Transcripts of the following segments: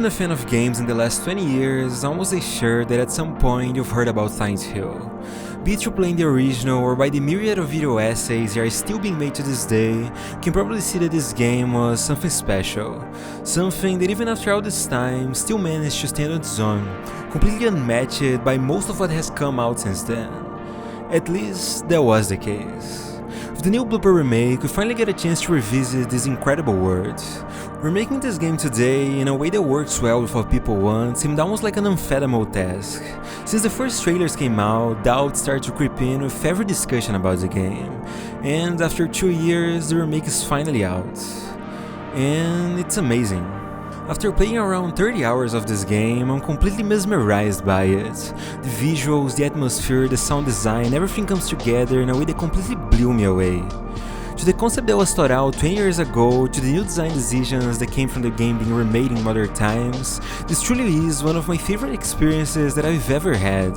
been a fan of games in the last 20 years, I'm almost sure that at some point you've heard about Silent Hill. Be it through playing the original or by the myriad of video essays that are still being made to this day, you can probably see that this game was something special. Something that even after all this time still managed to stand on its own, completely unmatched by most of what has come out since then. At least, that was the case. With the new Blooper remake, we finally get a chance to revisit this incredible world. Remaking this game today in a way that works well with what people want seemed almost like an unfathomable task. Since the first trailers came out, doubts started to creep in with every discussion about the game, and after 2 years, the remake is finally out. And it's amazing. After playing around 30 hours of this game, I'm completely mesmerized by it. The visuals, the atmosphere, the sound design, everything comes together in a way that completely blew me away. To the concept that was thought out 20 years ago, to the new design decisions that came from the game being remade in modern times, this truly is one of my favorite experiences that I've ever had.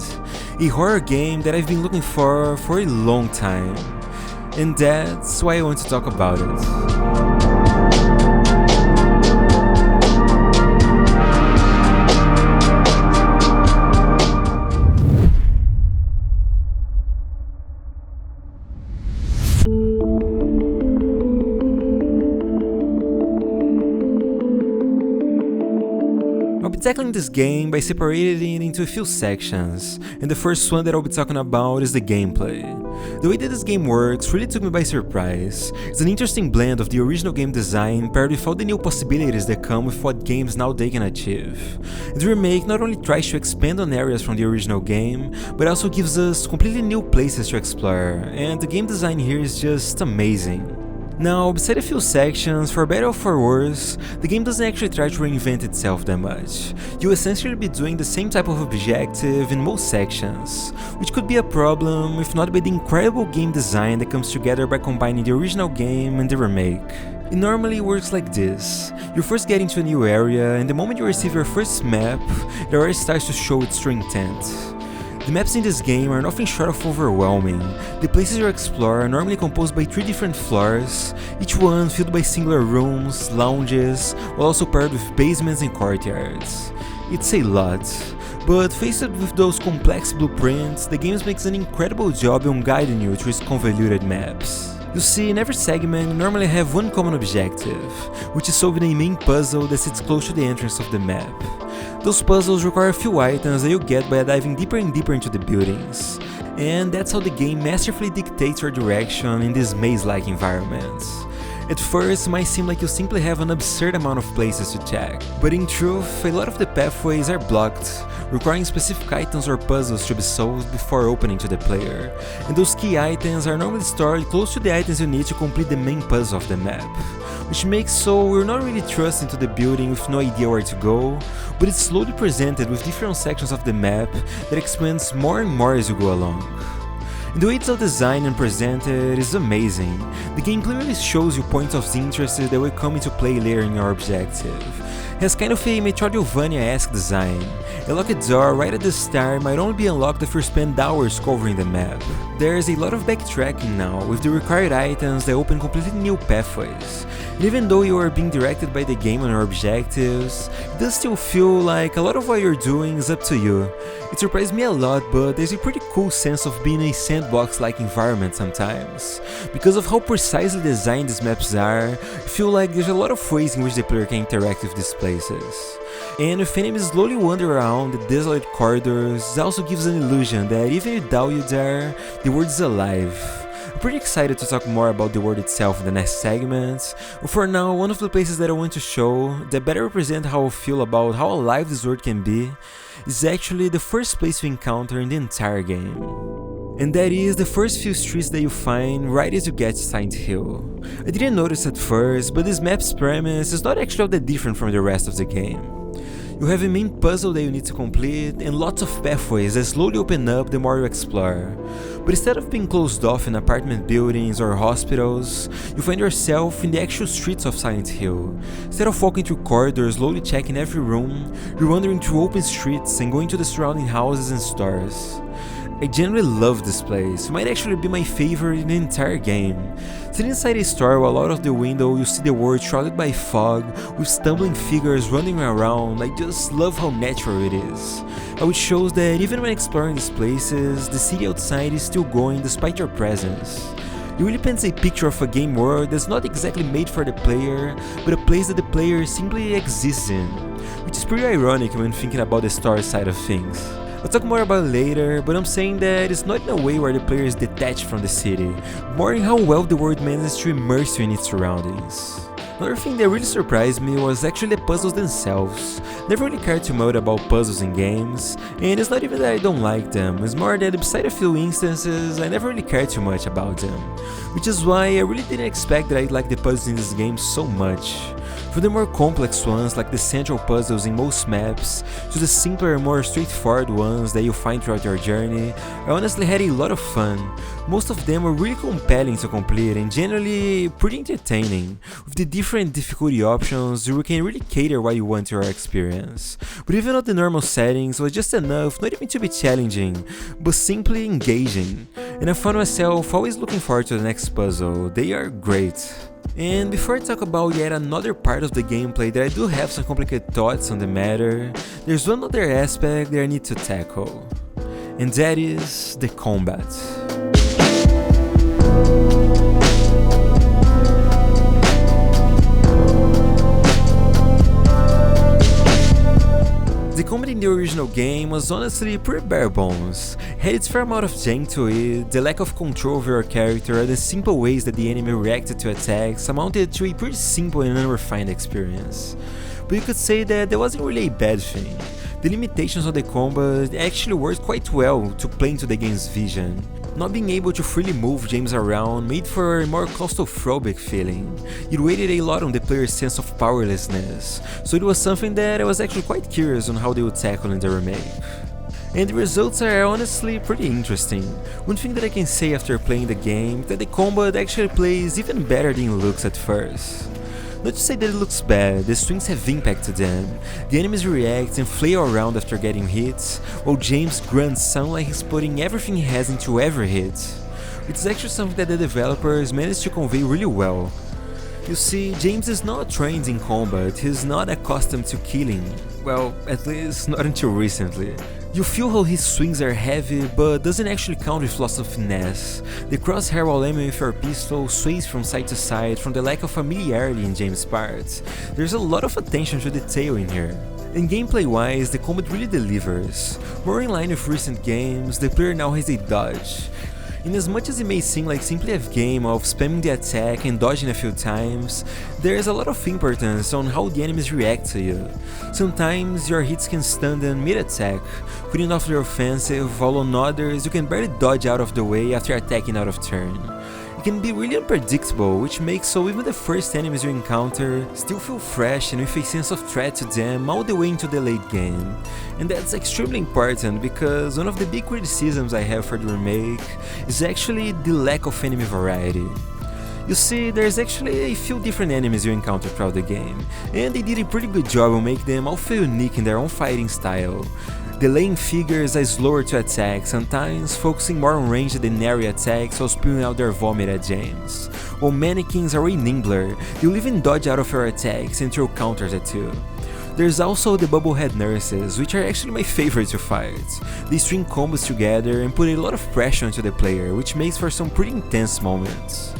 A horror game that I've been looking for a long time. And that's why I want to talk about it. I'll be tackling this game by separating it into a few sections, and the first one that I'll be talking about is the gameplay. The way that this game works really took me by surprise. It's an interesting blend of the original game design paired with all the new possibilities that come with what games nowadays can achieve. The remake not only tries to expand on areas from the original game, but also gives us completely new places to explore, and the game design here is just amazing. Now, beside a few sections, for better or for worse, the game doesn't actually try to reinvent itself that much. You'll essentially be doing the same type of objective in most sections, which could be a problem if not by the incredible game design that comes together by combining the original game and the remake. It normally works like this. You first get into a new area, and the moment you receive your first map, it already starts to show its true intent. The maps in this game are nothing short of overwhelming. The places you explore are normally composed by 3 different floors, each one filled by singular rooms, lounges, while also paired with basements and courtyards. It's a lot, but faced with those complex blueprints, the game makes an incredible job on guiding you through its convoluted maps. You see, in every segment you normally have one common objective, which is solving a main puzzle that sits close to the entrance of the map. Those puzzles require a few items that you get by diving deeper and deeper into the buildings, and that's how the game masterfully dictates your direction in these maze-like environments. At first, it might seem like you simply have an absurd amount of places to check, but in truth, a lot of the pathways are blocked, requiring specific items or puzzles to be solved before opening to the player, and those key items are normally stored close to the items you need to complete the main puzzle of the map, which makes so you're not really thrust into the building with no idea where to go, but it's slowly presented with different sections of the map that expands more and more as you go along. The way it's all designed and presented is amazing. The game clearly shows you points of interest that will come into play later in your objective. It has kind of a Metroidvania-esque design. A locked door right at the start might only be unlocked if you spend hours covering the map. There's a lot of backtracking now, with the required items that open completely new pathways. And even though you are being directed by the game on your objectives, it does still feel like a lot of what you're doing is up to you. It surprised me a lot, but there's a pretty cool sense of being in a sandbox-like environment sometimes. Because of how precisely designed these maps are, I feel like there's a lot of ways in which the player can interact with these places. And if enemies slowly wander around the desolate corridors, it also gives an illusion that even without you there, the world is alive. I'm pretty excited to talk more about the world itself in the next segment, but for now, one of the places that I want to show that better represent how I feel about how alive this world can be is actually the first place you encounter in the entire game. And that is the first few streets that you find right as you get to Silent Hill. I didn't notice at first, but this map's premise is not actually all that different from the rest of the game. You have a main puzzle that you need to complete, and lots of pathways that slowly open up the more you explore. But instead of being closed off in apartment buildings or hospitals, you find yourself in the actual streets of Silent Hill. Instead of walking through corridors, slowly checking every room, you're wandering through open streets and going to the surrounding houses and stores. I genuinely love this place, it might actually be my favorite in the entire game. Sitting inside a store while out of the window you see the world shrouded by fog, with stumbling figures running around, I just love how natural it is. How it shows that even when exploring these places, the city outside is still going despite your presence. It really paints a picture of a game world that's not exactly made for the player, but a place that the player simply exists in, which is pretty ironic when thinking about the story side of things. I'll talk more about it later, but I'm saying that it's not in a way where the player is detached from the city, more in how well the world manages to immerse you in its surroundings. Another thing that really surprised me was actually the puzzles themselves. Never really cared too much about puzzles in games, and it's not even that I don't like them, it's more that beside a few instances, I never really cared too much about them. Which is why I really didn't expect that I'd like the puzzles in this game so much. From the more complex ones like the central puzzles in most maps, to the simpler and more straightforward ones that you'll find throughout your journey, I honestly had a lot of fun. Most of them were really compelling to complete and generally pretty entertaining. With the different difficulty options, you can really cater what you want to your experience. But even on the normal settings was just enough not even to be challenging, but simply engaging. And I found myself always looking forward to the next puzzle, they are great. And before I talk about yet another part of the gameplay that I do have some complicated thoughts on the matter, there's one other aspect that I need to tackle, and that is the combat. The combat in the original game was honestly pretty bare bones, had its fair amount of jank to it, the lack of control over your character and the simple ways that the enemy reacted to attacks amounted to a pretty simple and unrefined experience. But you could say that that wasn't really a bad thing. The limitations of the combat actually worked quite well to play into the game's vision. Not being able to freely move James around made for a more claustrophobic feeling. It weighted a lot on the player's sense of powerlessness, so it was something that I was actually quite curious on how they would tackle in the remake. And the results are honestly pretty interesting. One thing that I can say after playing the game is that the combat actually plays even better than it looks at first. Not to say that it looks bad, the swings have impact to them, the enemies react and flail around after getting hits, while James' grunts sound like he's putting everything he has into every hit. It's actually something that the developers managed to convey really well. You see, James is not trained in combat, he's not accustomed to killing, well, at least not until recently. You feel how his swings are heavy, but doesn't actually count with lots of finesse. The crosshair while aiming with your pistol sways from side to side from the lack of familiarity in James' part. There's a lot of attention to detail in here. And gameplay wise, the combat really delivers. More in line with recent games, the player now has a dodge. In as much as it may seem like simply a game of spamming the attack and dodging a few times, there is a lot of importance on how the enemies react to you. Sometimes your hits can stun them mid-attack, putting off their offensive, while on others you can barely dodge out of the way after attacking out of turn. It can be really unpredictable, which makes so even the first enemies you encounter still feel fresh and with a sense of threat to them all the way into the late game. And that's extremely important because one of the big criticisms I have for the remake is actually the lack of enemy variety. You see, there's actually a few different enemies you encounter throughout the game, and they did a pretty good job of making them all feel unique in their own fighting style. Delaying figures are slower to attack, sometimes focusing more on ranged than area attacks while spewing out their vomit at James. While mannequins are way nimbler, you'll even dodge out of your attacks and throw counters at you. There's also the bubblehead nurses, which are actually my favorite to fight. They string combos together and put a lot of pressure onto the player, which makes for some pretty intense moments.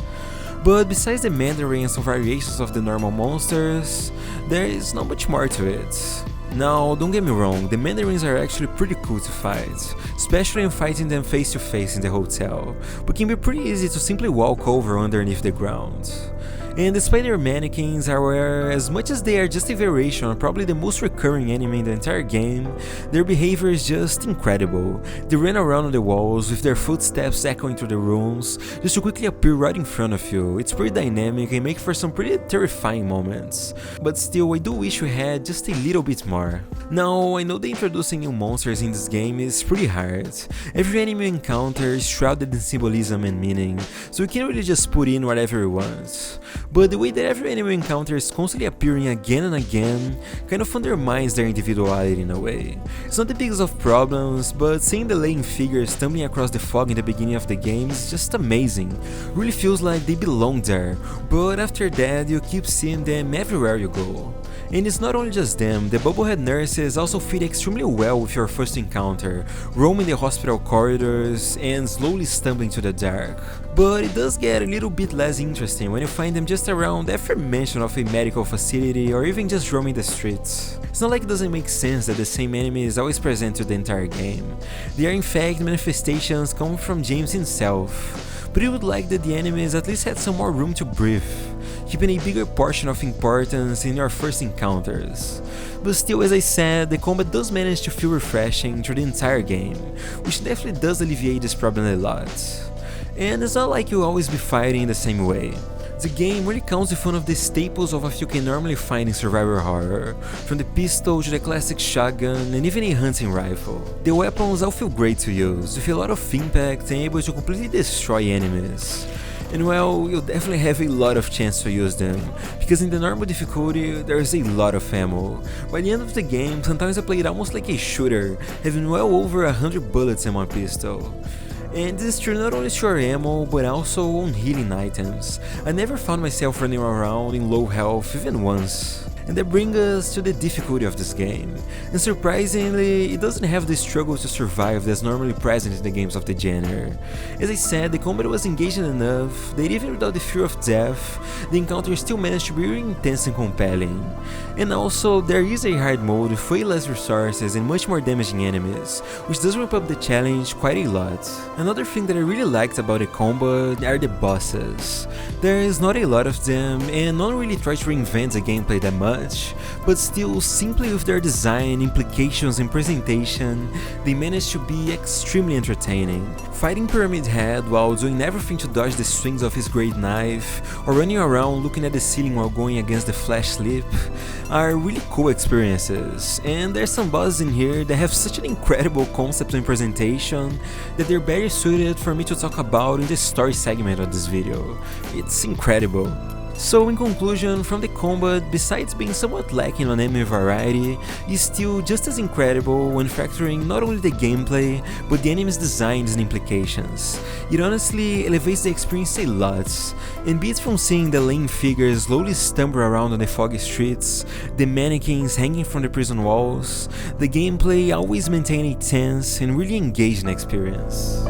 But besides the Mandarin and some variations of the normal monsters, there is not much more to it. Now, don't get me wrong, the Mandarins are actually pretty cool to fight, especially when fighting them face to face in the hotel, but can be pretty easy to simply walk over underneath the ground. And despite their mannequins are, as much as they are just a variation on probably the most recurring enemy in the entire game, their behavior is just incredible. They run around on the walls with their footsteps echoing through the rooms, just to quickly appear right in front of you. It's pretty dynamic and makes for some pretty terrifying moments. But still, I do wish we had just a little bit more. Now, I know that introducing new monsters in this game is pretty hard. Every enemy you encounter is shrouded in symbolism and meaning, so you can't really just put in whatever you want. but the way that every enemy encounter is constantly appearing again and again kind of undermines their individuality in a way. It's not the biggest of problems, but seeing the laying figures stumbling across the fog in the beginning of the game is just amazing. Really feels like they belong there, but after that you keep seeing them everywhere you go. And it's not only just them, the bubblehead nurses also fit extremely well with your first encounter, roaming the hospital corridors and slowly stumbling to the dark. But it does get a little bit less interesting when you find them just around every mention of a medical facility or even just roaming the streets. It's not like it doesn't make sense that the same enemy is always present to the entire game. They are in fact manifestations coming from James himself, but you would like that the enemies at least had some more room to breathe, keeping a bigger portion of importance in your first encounters. But still, as I said, the combat does manage to feel refreshing through the entire game, which definitely does alleviate this problem a lot. And it's not like you'll always be fighting the same way. The game really counts with one of the staples of what you can normally find in survival horror, from the pistol to the classic shotgun and even a hunting rifle. The weapons all feel great to use, with a lot of impact and able to completely destroy enemies. And well, you'll definitely have a lot of chance to use them, because in the normal difficulty there's a lot of ammo. By the end of the game, sometimes I played almost like a shooter, having well over 100 bullets in one pistol. And this is true not only to your ammo, but also on healing items. I never found myself running around in low health even once. And that brings us to the difficulty of this game. And surprisingly, it doesn't have the struggle to survive that's normally present in the games of the genre. As I said, the combat was engaging enough that even without the fear of death, the encounter still managed to be really intense and compelling. And also, there is a hard mode with way less resources and much more damaging enemies, which does ramp up the challenge quite a lot. Another thing that I really liked about the combat are the bosses. There is not a lot of them, and none really try to reinvent the gameplay that much, but still, simply with their design, implications and presentation, they managed to be extremely entertaining. Fighting Pyramid Head while doing everything to dodge the swings of his great knife, or running around looking at the ceiling while going against the flash slip, are really cool experiences, and there's some bosses in here that have such an incredible concept and presentation that they're better suited for me to talk about in the story segment of this video. It's incredible. So in conclusion, from the combat, besides being somewhat lacking on enemy variety, is still just as incredible when factoring not only the gameplay, but the enemy's designs and implications. It honestly elevates the experience a lot, and be it from seeing the lame figures slowly stumble around on the foggy streets, the mannequins hanging from the prison walls, the gameplay always maintain a tense and really engaging experience.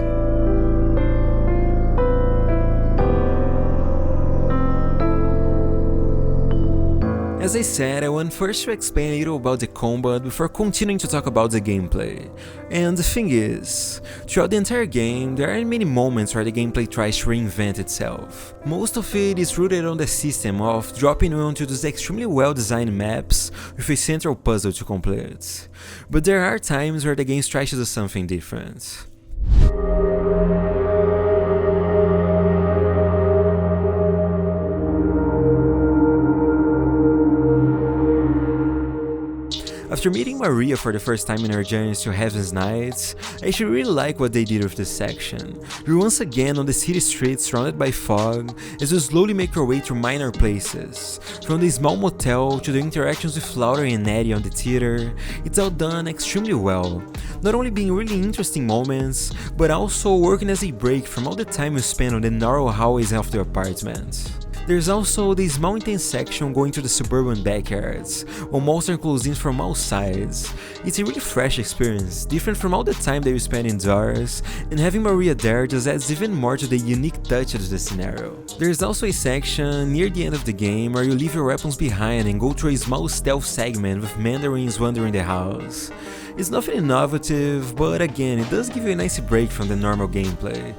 As I said, I want first to explain a little about the combat before continuing to talk about the gameplay. And the thing is, throughout the entire game, there aren't many moments where the gameplay tries to reinvent itself. Most of it is rooted on the system of dropping you onto these extremely well designed maps with a central puzzle to complete. But there are times where the game tries to do something different. After meeting Maria for the first time in her journeys to Heaven's Nights, I actually really like what they did with this section. We're once again on the city streets surrounded by fog as we slowly make our way through minor places. From the small motel to the interactions with Laura and Eddie on the theater, it's all done extremely well. Not only being really interesting moments, but also working as a break from all the time we spend on the narrow hallways of the apartment. There's also the small intense section going to the suburban backyards, while monsters are closing from all sides. It's a really fresh experience, different from all the time that you spend indoors, and having Maria there just adds even more to the unique touch of the scenario. There's also a section near the end of the game where you leave your weapons behind and go through a small stealth segment with mandarins wandering the house. It's nothing innovative, but again, it does give you a nice break from the normal gameplay.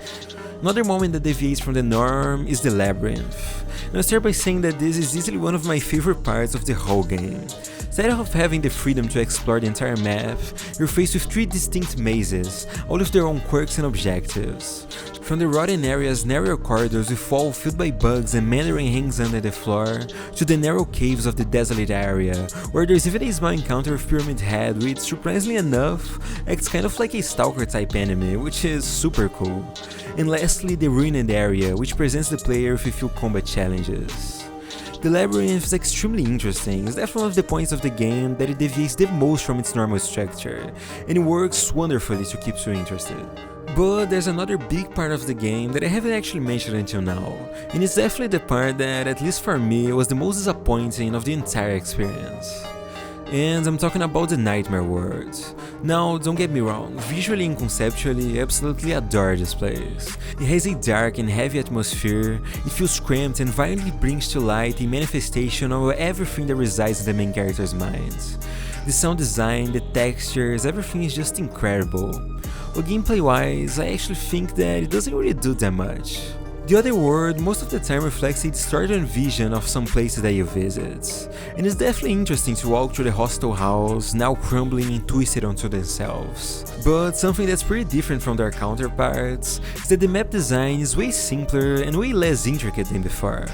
Another moment that deviates from the norm is the labyrinth. And I'll start by saying that this is easily one of my favorite parts of the whole game. Instead of having the freedom to explore the entire map, you're faced with 3 distinct mazes, all with their own quirks and objectives. From the rotten area's narrow corridors with walls filled by bugs and mandarin hangs under the floor, to the narrow caves of the desolate area, where there's even a small encounter with Pyramid Head which, surprisingly enough, acts kind of like a stalker type enemy, which is super cool. And lastly, the ruined area, which presents the player with a few combat challenges. The labyrinth is extremely interesting, it's definitely one of the points of the game that it deviates the most from its normal structure, and it works wonderfully to keep you interested. But there's another big part of the game that I haven't actually mentioned until now, and it's definitely the part that, at least for me, was the most disappointing of the entire experience. And I'm talking about the Nightmare World. Now, don't get me wrong, visually and conceptually, I absolutely adore this place. It has a dark and heavy atmosphere, it feels cramped and violently brings to light a manifestation of everything that resides in the main character's mind. The sound design, the textures, everything is just incredible. But gameplay-wise, I actually think that it doesn't really do that much. The other world most of the time reflects a distorted vision of some places that you visit, and it's definitely interesting to walk through the hostel house, now crumbling and twisted onto themselves. But something that's pretty different from their counterparts is that the map design is way simpler and way less intricate than before.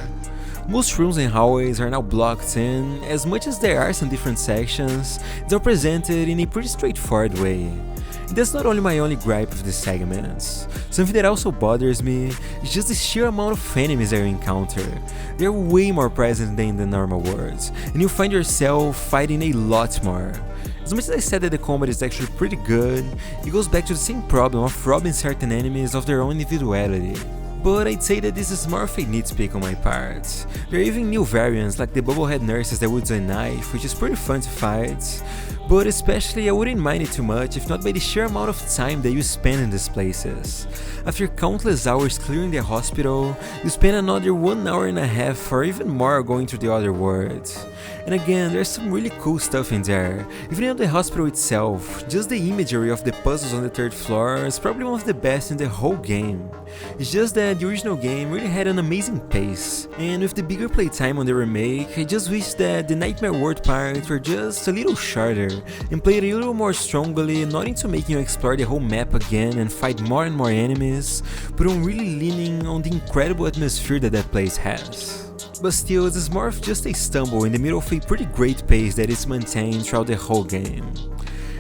Most rooms and hallways are now blocked in, as much as there are some different sections, they're presented in a pretty straightforward way. That's not only my only gripe with these segments. Something that also bothers me is just the sheer amount of enemies that you encounter. They're way more present than in the normal worlds, and you find yourself fighting a lot more. As much as I said that the combat is actually pretty good, it goes back to the same problem of robbing certain enemies of their own individuality. But I'd say that this is more of a nitpick on my part. There are even new variants like the bubblehead nurses that wields a knife, which is pretty fun to fight, but especially I wouldn't mind it too much if not by the sheer amount of time that you spend in these places. After countless hours clearing the hospital, you spend another 1 hour and a half or even more going to the other worlds. And again, there's some really cool stuff in there. Even in the hospital itself, just the imagery of the puzzles on the 3rd floor is probably one of the best in the whole game. It's just that the original game really had an amazing pace, and with the bigger playtime on the remake, I just wish that the Nightmare World parts were just a little shorter and played a little more strongly, not into making you explore the whole map again and fight more and more enemies, but on really leaning on the incredible atmosphere that that place has. But still, this is more of just a stumble in the middle of a pretty great pace that is maintained throughout the whole game.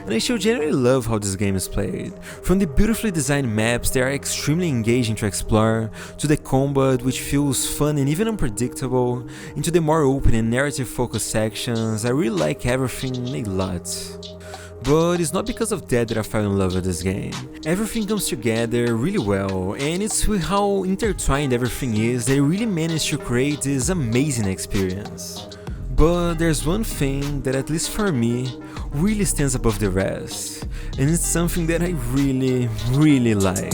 And I still generally love how this game is played. From the beautifully designed maps that are extremely engaging to explore, to the combat which feels fun and even unpredictable, into the more open and narrative focused sections, I really like everything a lot. But it's not because of that I fell in love with this game. Everything comes together really well, and it's with how intertwined everything is that it really managed to create this amazing experience. But there's one thing that, at least for me, really stands above the rest, and it's something that I really like.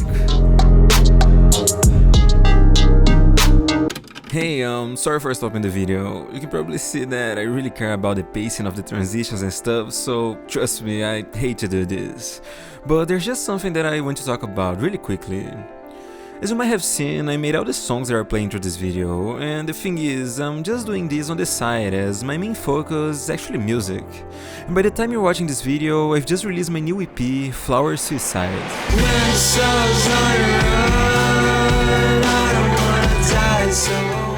Hey, sorry for stopping the video. You can probably see that I really care about the pacing of the transitions and stuff, so trust me, I hate to do this. But there's just something that I want to talk about really quickly. As you might have seen, I made all the songs that are playing through this video, and the thing is, I'm just doing this on the side as my main focus is actually music. And by the time you're watching this video, I've just released my new EP, Flower Suicide.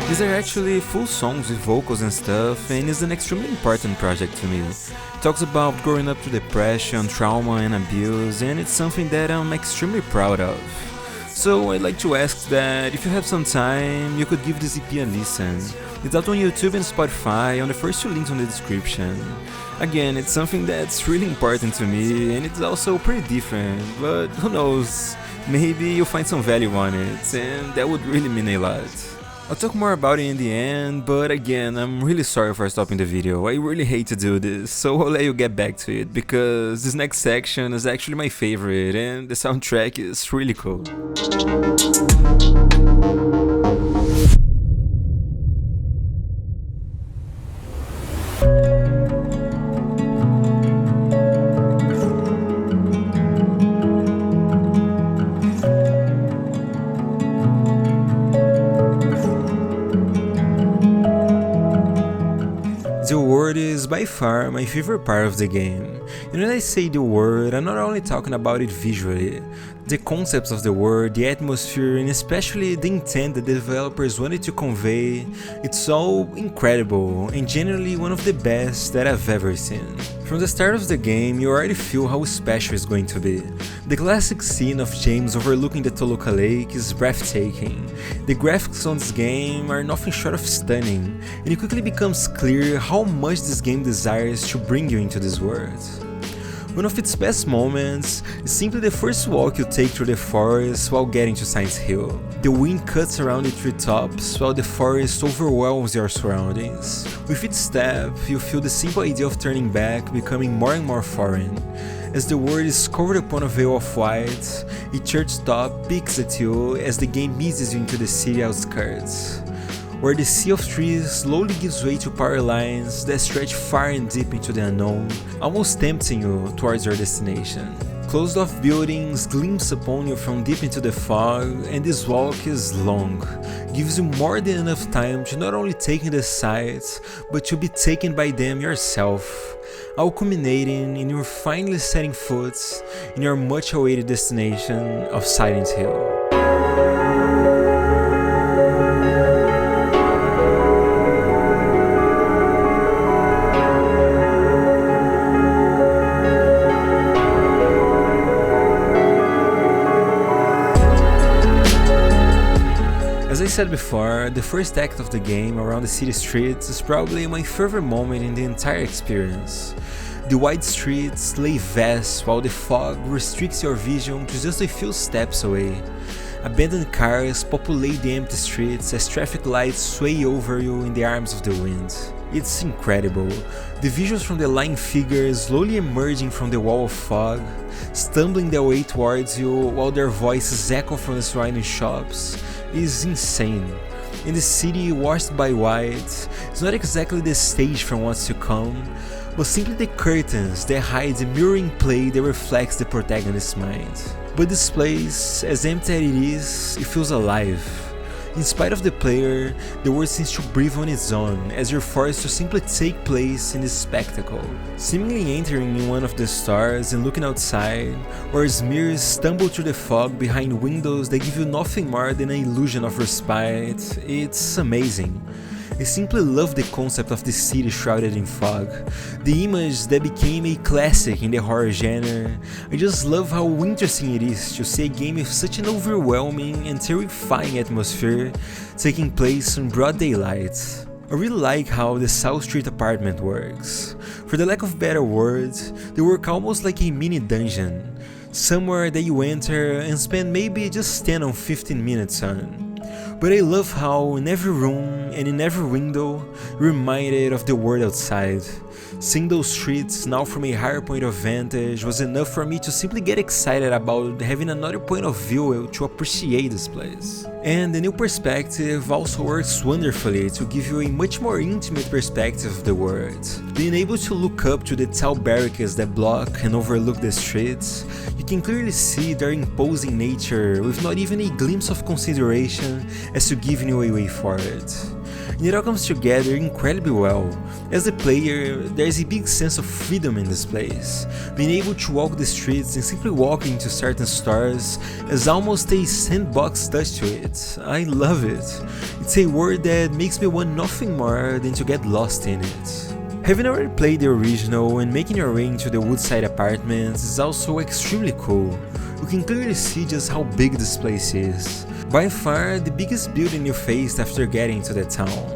These are actually full songs with vocals and stuff, and it's an extremely important project to me. It talks about growing up through depression, trauma and abuse, and it's something that I'm extremely proud of. So I'd like to ask that if you have some time, you could give this EP a listen. It's out on YouTube and Spotify on the first 2 links on the description. Again, it's something that's really important to me, and it's also pretty different, but who knows, maybe you'll find some value on it, and that would really mean a lot. I'll talk more about it in the end, but again, I'm really sorry for stopping the video. I really hate to do this, so I'll let you get back to it, because this next section is actually my favorite, and the soundtrack is really cool. The world is by far my favorite part of the game, and when I say the world, I'm not only talking about it visually. The concepts of the world, the atmosphere, and especially the intent that the developers wanted to convey, it's all incredible and genuinely one of the best that I've ever seen. From the start of the game, you already feel how special it's going to be. The classic scene of James overlooking the Toluca Lake is breathtaking. The graphics on this game are nothing short of stunning, and it quickly becomes clear how much this game desires to bring you into this world. One of its best moments is simply the first walk you take through the forest while getting to Science Hill. The wind cuts around the treetops while the forest overwhelms your surroundings. With each step, you feel the simple idea of turning back becoming more and more foreign. As the world is covered upon a veil of white, a church top peeks at you as the game eases you into the city outskirts, where the sea of trees slowly gives way to power lines that stretch far and deep into the unknown, almost tempting you towards your destination. Closed-off buildings glimpse upon you from deep into the fog, and this walk is long, gives you more than enough time to not only take in the sights, but to be taken by them yourself, all culminating in your finally setting foot in your much-awaited destination of Silent Hill. As I said before, the first act of the game around the city streets is probably my favorite moment in the entire experience. The wide streets lay vast while the fog restricts your vision to just a few steps away. Abandoned cars populate the empty streets as traffic lights sway over you in the arms of the wind. It's incredible. The visuals from the lying figures slowly emerging from the wall of fog, stumbling their way towards you while their voices echo from the surrounding shops, is insane. In the city washed by white, it's not exactly the stage from what's to come, but simply the curtains that hide the mirroring play that reflects the protagonist's mind. But this place, as empty as it is, it feels alive. In spite of the player, the world seems to breathe on its own as you're forced to simply take place in this spectacle. Seemingly entering in one of the stars and looking outside, or as mirrors stumble through the fog behind windows that give you nothing more than an illusion of respite, it's amazing. I simply love the concept of the city shrouded in fog, the image that became a classic in the horror genre. I just love how interesting it is to see a game with such an overwhelming and terrifying atmosphere taking place in broad daylight. I really like how the South Street apartment works. For the lack of better words, they work almost like a mini dungeon, somewhere that you enter and spend maybe just 10 or 15 minutes on. But I love how in every room and in every window, you're reminded of the world outside. Seeing those streets now from a higher point of vantage was enough for me to simply get excited about having another point of view to appreciate this place. And the new perspective also works wonderfully to give you a much more intimate perspective of the world. Being able to look up to the tall barricades that block and overlook the streets, you can clearly see their imposing nature with not even a glimpse of consideration as to giving you a way forward. And it all comes together incredibly well. As a player, there is a big sense of freedom in this place. Being able to walk the streets and simply walk into certain stores has almost a sandbox touch to it. I love it. It's a world that makes me want nothing more than to get lost in it. Having already played the original and making your way into the Woodside Apartments is also extremely cool. You can clearly see just how big this place is. By far the biggest building you faced after getting to the town.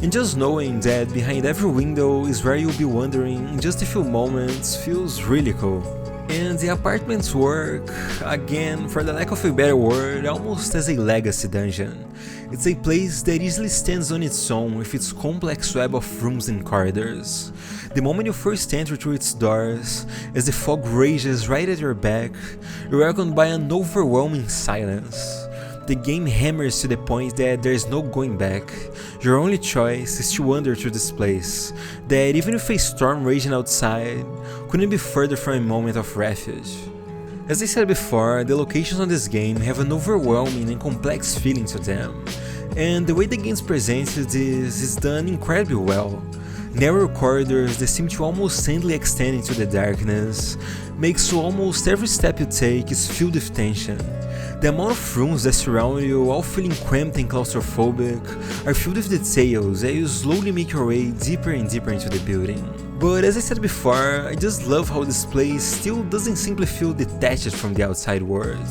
And just knowing that behind every window is where you'll be wandering in just a few moments feels really cool. And the apartments work, again, for the lack of a better word, almost as a legacy dungeon. It's a place that easily stands on its own with its complex web of rooms and corridors. The moment you first enter through its doors, as the fog rages right at your back, you're welcomed by an overwhelming silence. The game hammers to the point that there's no going back. Your only choice is to wander through this place, that even with a storm raging outside, couldn't be further from a moment of refuge. As I said before, the locations on this game have an overwhelming and complex feeling to them, and the way the game presented is done incredibly well. Narrow corridors that seem to almost endlessly extend into the darkness makes so almost every step you take is filled with tension. The amount of rooms that surround you, all feeling cramped and claustrophobic, are filled with details as you slowly make your way deeper and deeper into the building. But as I said before, I just love how this place still doesn't simply feel detached from the outside world.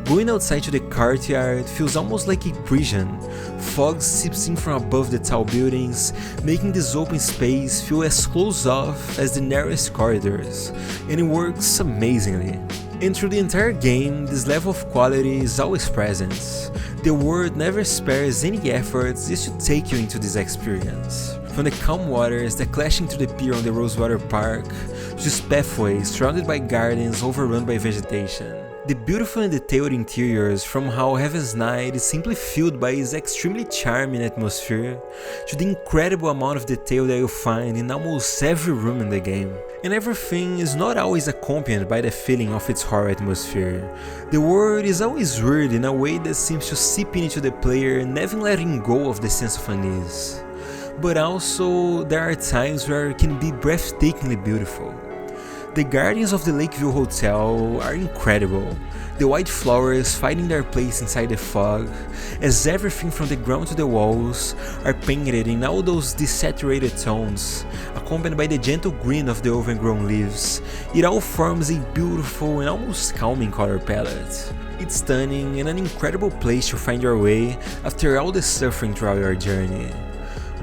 Going outside to the courtyard feels almost like a prison. Fog seeps in from above the tall buildings, making this open space feel as closed off as the narrowest corridors, and it works amazingly. And through the entire game, this level of quality is always present. The world never spares any efforts just to take you into this experience. From the calm waters that clash into the pier on the Rosewater Park, to this pathway surrounded by gardens overrun by vegetation. The beautiful and detailed interiors from how Heaven's Night is simply filled by its extremely charming atmosphere, to the incredible amount of detail that you'll find in almost every room in the game. And everything is not always accompanied by the feeling of its horror atmosphere. The world is always weird in a way that seems to seep into the player, never letting go of the sense of unease. But also, there are times where it can be breathtakingly beautiful. The gardens of the Lakeview Hotel are incredible, the white flowers finding their place inside the fog, as everything from the ground to the walls are painted in all those desaturated tones, accompanied by the gentle green of the overgrown leaves. It all forms a beautiful and almost calming color palette. It's stunning and an incredible place to find your way after all the suffering throughout your journey.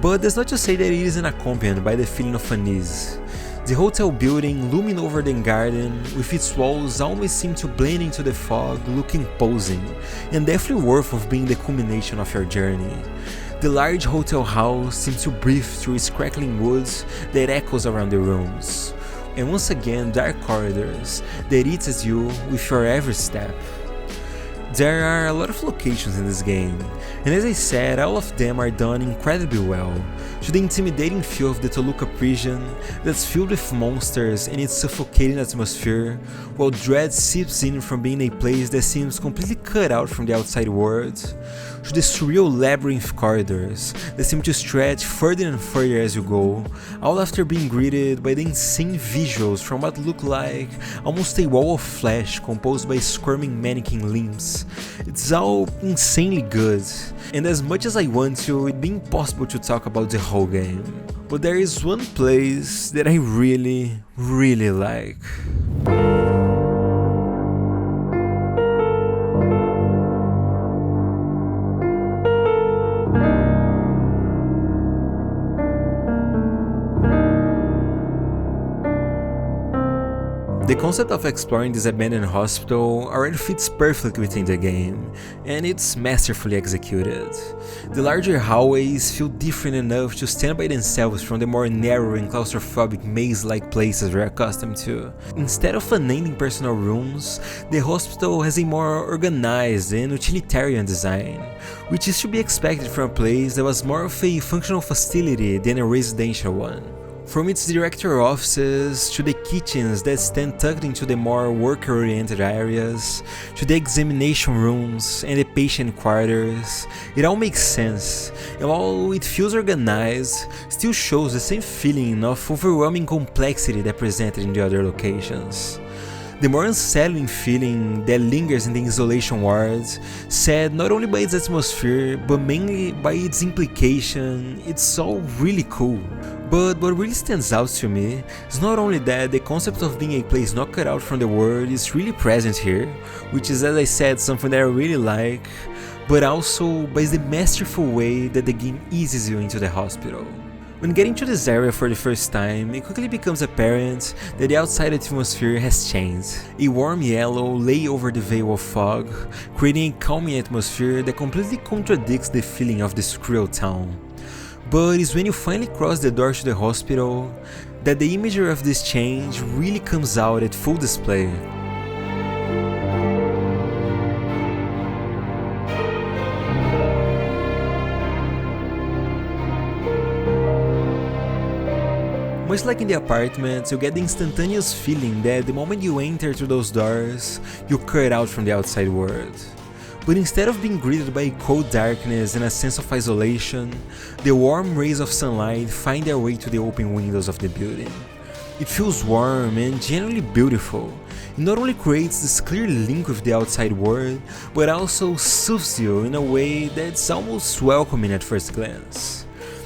But that's not to say that it isn't accompanied by the feeling of unease. The hotel building looming over the garden with its walls almost seem to blend into the fog, looking imposing, and definitely worth of being the culmination of your journey. The large hotel house seems to breathe through its crackling woods that echoes around the rooms. And once again, dark corridors that eat at you with your every step. There are a lot of locations in this game, and as I said, all of them are done incredibly well, to the intimidating feel of the Toluca prison that's filled with monsters and its suffocating atmosphere, while dread seeps in from being a place that seems completely cut out from the outside world, to the surreal labyrinth corridors that seem to stretch further and further as you go, all after being greeted by the insane visuals from what look like almost a wall of flesh composed by squirming mannequin limbs. It's all insanely good, and as much as I want to, it'd be impossible to talk about the whole game. But there is one place that I really like. The concept of exploring this abandoned hospital already fits perfectly within the game, and it's masterfully executed. The larger hallways feel different enough to stand by themselves from the more narrow and claustrophobic maze-like places we're accustomed to. Instead of unending personal rooms, the hospital has a more organized and utilitarian design, which is to be expected from a place that was more of a functional facility than a residential one. From its director offices, to the kitchens that stand tucked into the more worker-oriented areas, to the examination rooms and the patient quarters, it all makes sense, and while it feels organized, still shows the same feeling of overwhelming complexity that presented in the other locations. The more unsettling feeling that lingers in the isolation wards, said not only by its atmosphere, but mainly by its implication, it's all really cool. But what really stands out to me is not only that the concept of being a place not cut out from the world is really present here, which is, as I said, something that I really like, but also by the masterful way that the game eases you into the hospital. When getting to this area for the first time, it quickly becomes apparent that the outside atmosphere has changed. A warm yellow lay over the veil of fog, creating a calming atmosphere that completely contradicts the feeling of this cruel town. But it's when you finally cross the door to the hospital that the imagery of this change really comes out at full display. Much like in the apartments, you get the instantaneous feeling that the moment you enter through those doors, you're cut out from the outside world. But instead of being greeted by cold darkness and a sense of isolation, the warm rays of sunlight find their way to the open windows of the building. It feels warm and genuinely beautiful. It not only creates this clear link with the outside world, but also soothes you in a way that's almost welcoming at first glance.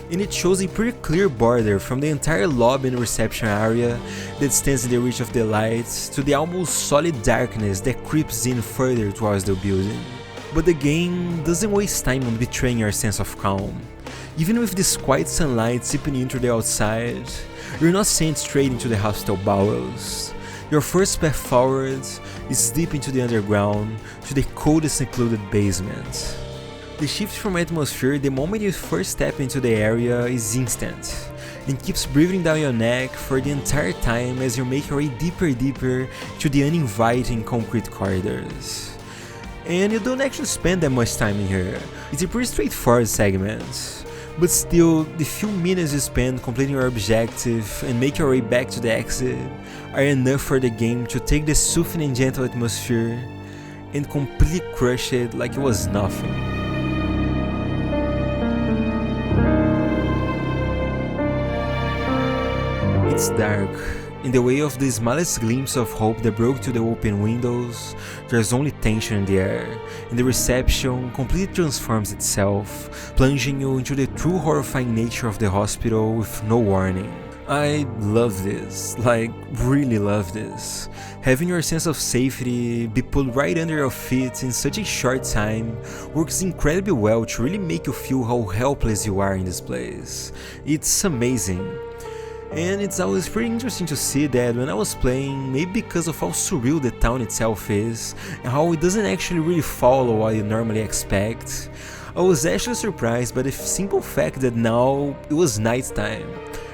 And it shows a pretty clear border from the entire lobby and reception area that stands in the reach of the lights to the almost solid darkness that creeps in further towards the building. But the game doesn't waste time on betraying your sense of calm. Even with this quiet sunlight seeping into the outside, you're not sent straight into the hospital bowels. Your first path forward is deep into the underground to the coldest secluded basement. The shift from atmosphere the moment you first step into the area is instant, and keeps breathing down your neck for the entire time as you make your way deeper to the uninviting concrete corridors. And you don't actually spend that much time in here. It's a pretty straightforward segment, but still, the few minutes you spend completing your objective and make your way back to the exit are enough for the game to take the soothing and gentle atmosphere and completely crush it like it was nothing. It's dark. In the way of the smallest glimpse of hope that broke to the open windows, there's only tension in the air, and the reception completely transforms itself, plunging you into the true horrifying nature of the hospital with no warning. I love this, like really love this. Having your sense of safety be pulled right under your feet in such a short time works incredibly well to really make you feel how helpless you are in this place. It's amazing. And it's always pretty interesting to see that when I was playing, maybe because of how surreal the town itself is, and how it doesn't actually really follow what you normally expect, I was actually surprised by the simple fact that now it was nighttime.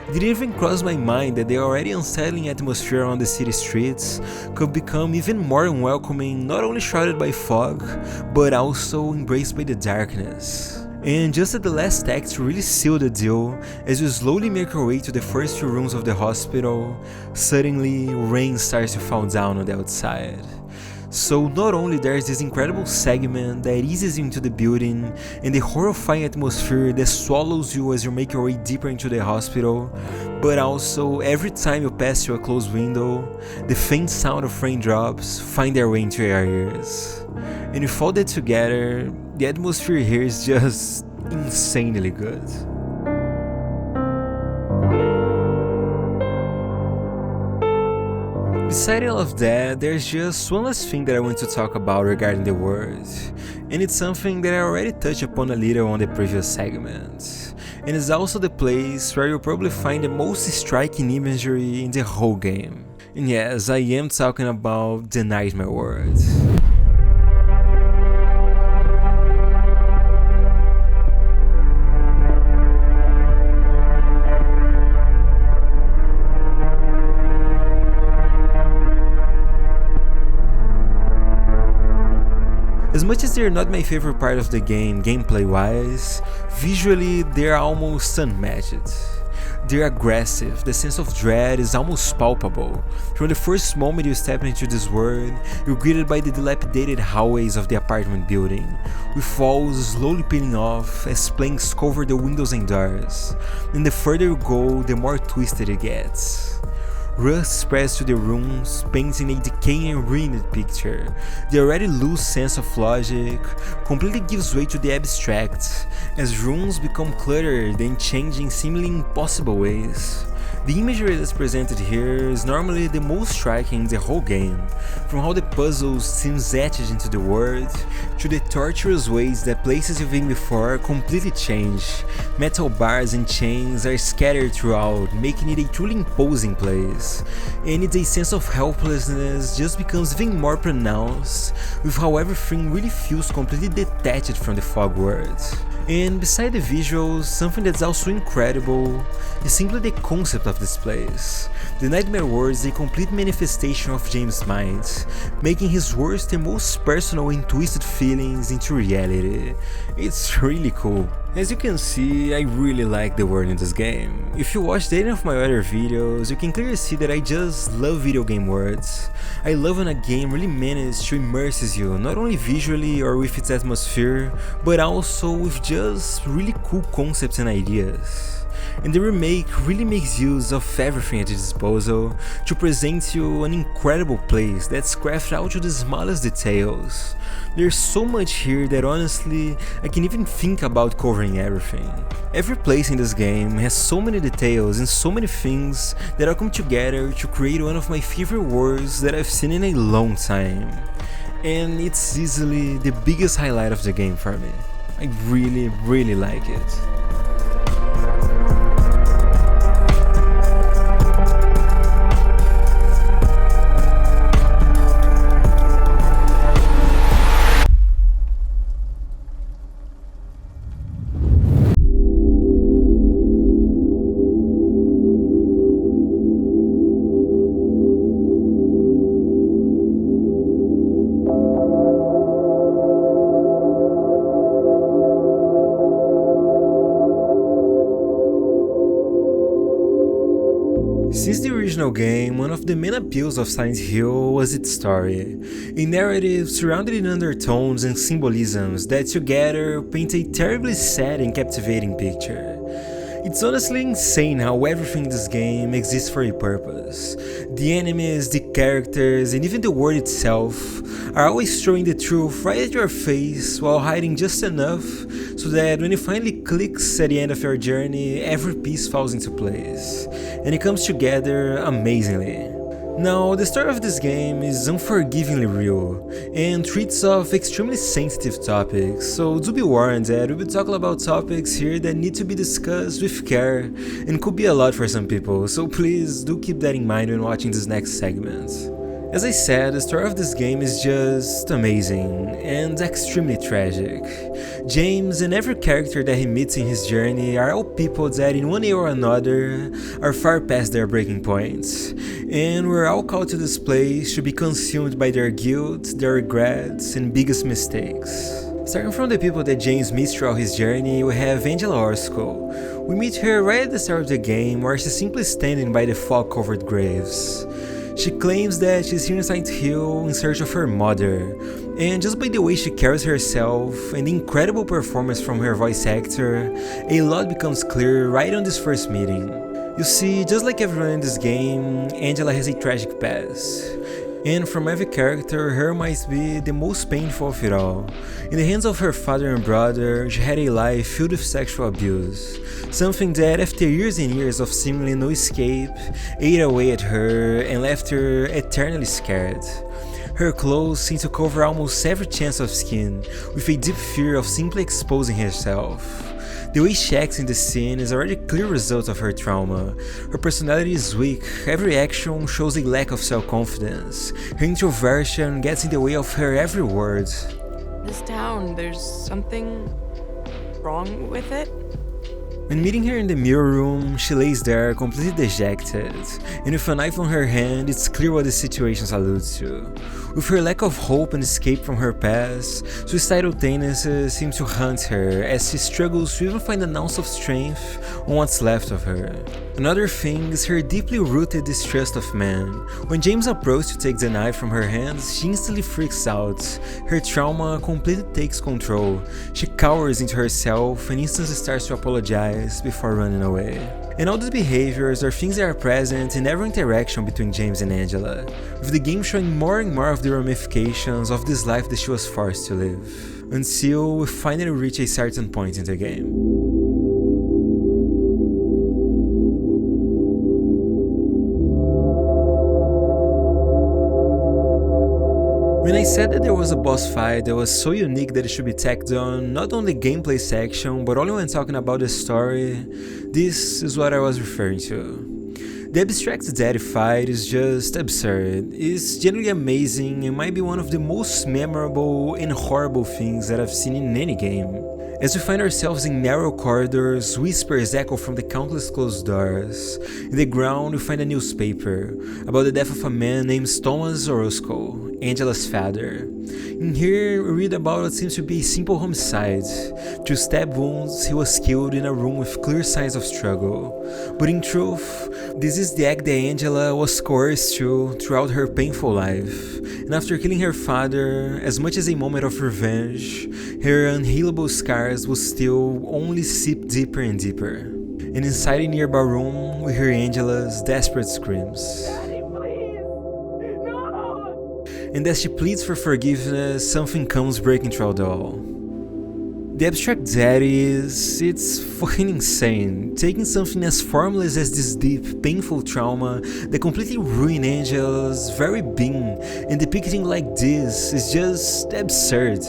It didn't even cross my mind that the already unsettling atmosphere on the city streets could become even more unwelcoming, not only shrouded by fog, but also embraced by the darkness. And just at the last act to really seal the deal, as you slowly make your way to the first two rooms of the hospital, suddenly rain starts to fall down on the outside. So not only there's this incredible segment that eases you into the building and the horrifying atmosphere that swallows you as you make your way deeper into the hospital, but also every time you pass through a closed window, the faint sound of raindrops find their way into your ears. And with all that together, the atmosphere here is just insanely good. Besides all of that, there's just one last thing that I want to talk about regarding the world, and it's something that I already touched upon a little on the previous segment, and it's also the place where you'll probably find the most striking imagery in the whole game. And yes, I am talking about the Nightmare World. As much as they're not my favorite part of the game gameplay-wise, visually they're almost unmatched. They're aggressive, the sense of dread is almost palpable. From the first moment you step into this world, you're greeted by the dilapidated hallways of the apartment building, with walls slowly peeling off as planks cover the windows and doors, and the further you go, the more twisted it gets. Rust spreads to the rooms, painting a decaying and ruined picture. The already loose sense of logic completely gives way to the abstract, as rooms become cluttered and change in seemingly impossible ways. The imagery that's presented here is normally the most striking in the whole game, from how the puzzles seem etched into the world, to the torturous ways that places you've been before completely change. Metal bars and chains are scattered throughout, making it a truly imposing place, and it's a sense of helplessness just becomes even more pronounced with how everything really feels completely detached from the fog world. And beside the visuals, something that's also incredible is simply the concept of this place. The Nightmare World is a complete manifestation of James' mind, making his worst and most personal and twisted feelings into reality. It's really cool. As you can see, I really like the world in this game. If you watched any of my other videos, you can clearly see that I just love video game worlds. I love when a game really manages to immerse you, not only visually or with its atmosphere, but also with just really cool concepts and ideas. And the remake really makes use of everything at its disposal to present you an incredible place that's crafted out to the smallest details. There's so much here that honestly, I can't even think about covering everything. Every place in this game has so many details and so many things that all come together to create one of my favorite worlds that I've seen in a long time. And it's easily the biggest highlight of the game for me. I really like it. Since the original game, one of the main appeals of Silent Hill was its story, a narrative surrounded in undertones and symbolisms that together paint a terribly sad and captivating picture. It's honestly insane how everything in this game exists for a purpose. The enemies, the characters, and even the world itself are always throwing the truth right at your face while hiding just enough so that when it finally clicks at the end of your journey, every piece falls into place, and it comes together amazingly. Now, the story of this game is unforgivingly real, and treats of extremely sensitive topics, so do be warned that we'll be talking about topics here that need to be discussed with care, and could be a lot for some people, so please do keep that in mind when watching this next segment. As I said, the story of this game is just amazing and extremely tragic. James and every character that he meets in his journey are all people that in one way or another are far past their breaking points, and we're all called to this place to be consumed by their guilt, their regrets, and biggest mistakes. Starting from the people that James meets throughout his journey, we have Angela Orsko. We meet her right at the start of the game where she's simply standing by the fog-covered graves. She claims that she's here in Silent Hill in search of her mother, and just by the way she carries herself and the incredible performance from her voice actor, a lot becomes clear right on this first meeting. You see, just like everyone in this game, Angela has a tragic past. And from every character, her might be the most painful of it all. In the hands of her father and brother, she had a life filled with sexual abuse, something that after years and years of seemingly no escape, ate away at her and left her eternally scared. Her clothes seem to cover almost every chance of skin, with a deep fear of simply exposing herself. The way she acts in the scene is already a clear result of her trauma. Her personality is weak, every action shows a lack of self-confidence, her introversion gets in the way of her every word. This town, there's something wrong with it? When meeting her in the mirror room, she lays there completely dejected, and with a knife on her hand, it's clear what the situation alludes to. With her lack of hope and escape from her past, suicidal tendencies seem to haunt her as she struggles to even find an ounce of strength on what's left of her. Another thing is her deeply rooted distrust of men. When James approaches to take the knife from her hands, she instantly freaks out. Her trauma completely takes control. She cowers into herself and instantly starts to apologize before running away. And all these behaviors are things that are present in every interaction between James and Angela, with the game showing more and more of the ramifications of this life that she was forced to live, until we finally reach a certain point in the game. When I said that there was a boss fight that was so unique that it should be tacked on not only gameplay section but only when talking about the story, this is what I was referring to. The abstract daddy fight is just absurd, it's genuinely amazing and might be one of the most memorable and horrible things that I've seen in any game. As we find ourselves in narrow corridors, whispers echo from the countless closed doors. In the ground we find a newspaper about the death of a man named Thomas Orozco, Angela's father. In here, we read about what seems to be a simple homicide. Through stab wounds, he was killed in a room with clear signs of struggle. But in truth, this is the act that Angela was coerced to throughout her painful life. And after killing her father, as much as a moment of revenge, her unhealable scars would still only seep deeper and deeper. And inside a nearby room, we hear Angela's desperate screams. And as she pleads for forgiveness, something comes breaking through the wall. The abstract daddy it's fucking insane, taking something as formless as this deep, painful trauma that completely ruined Angela's very being, and depicting like this is just absurd.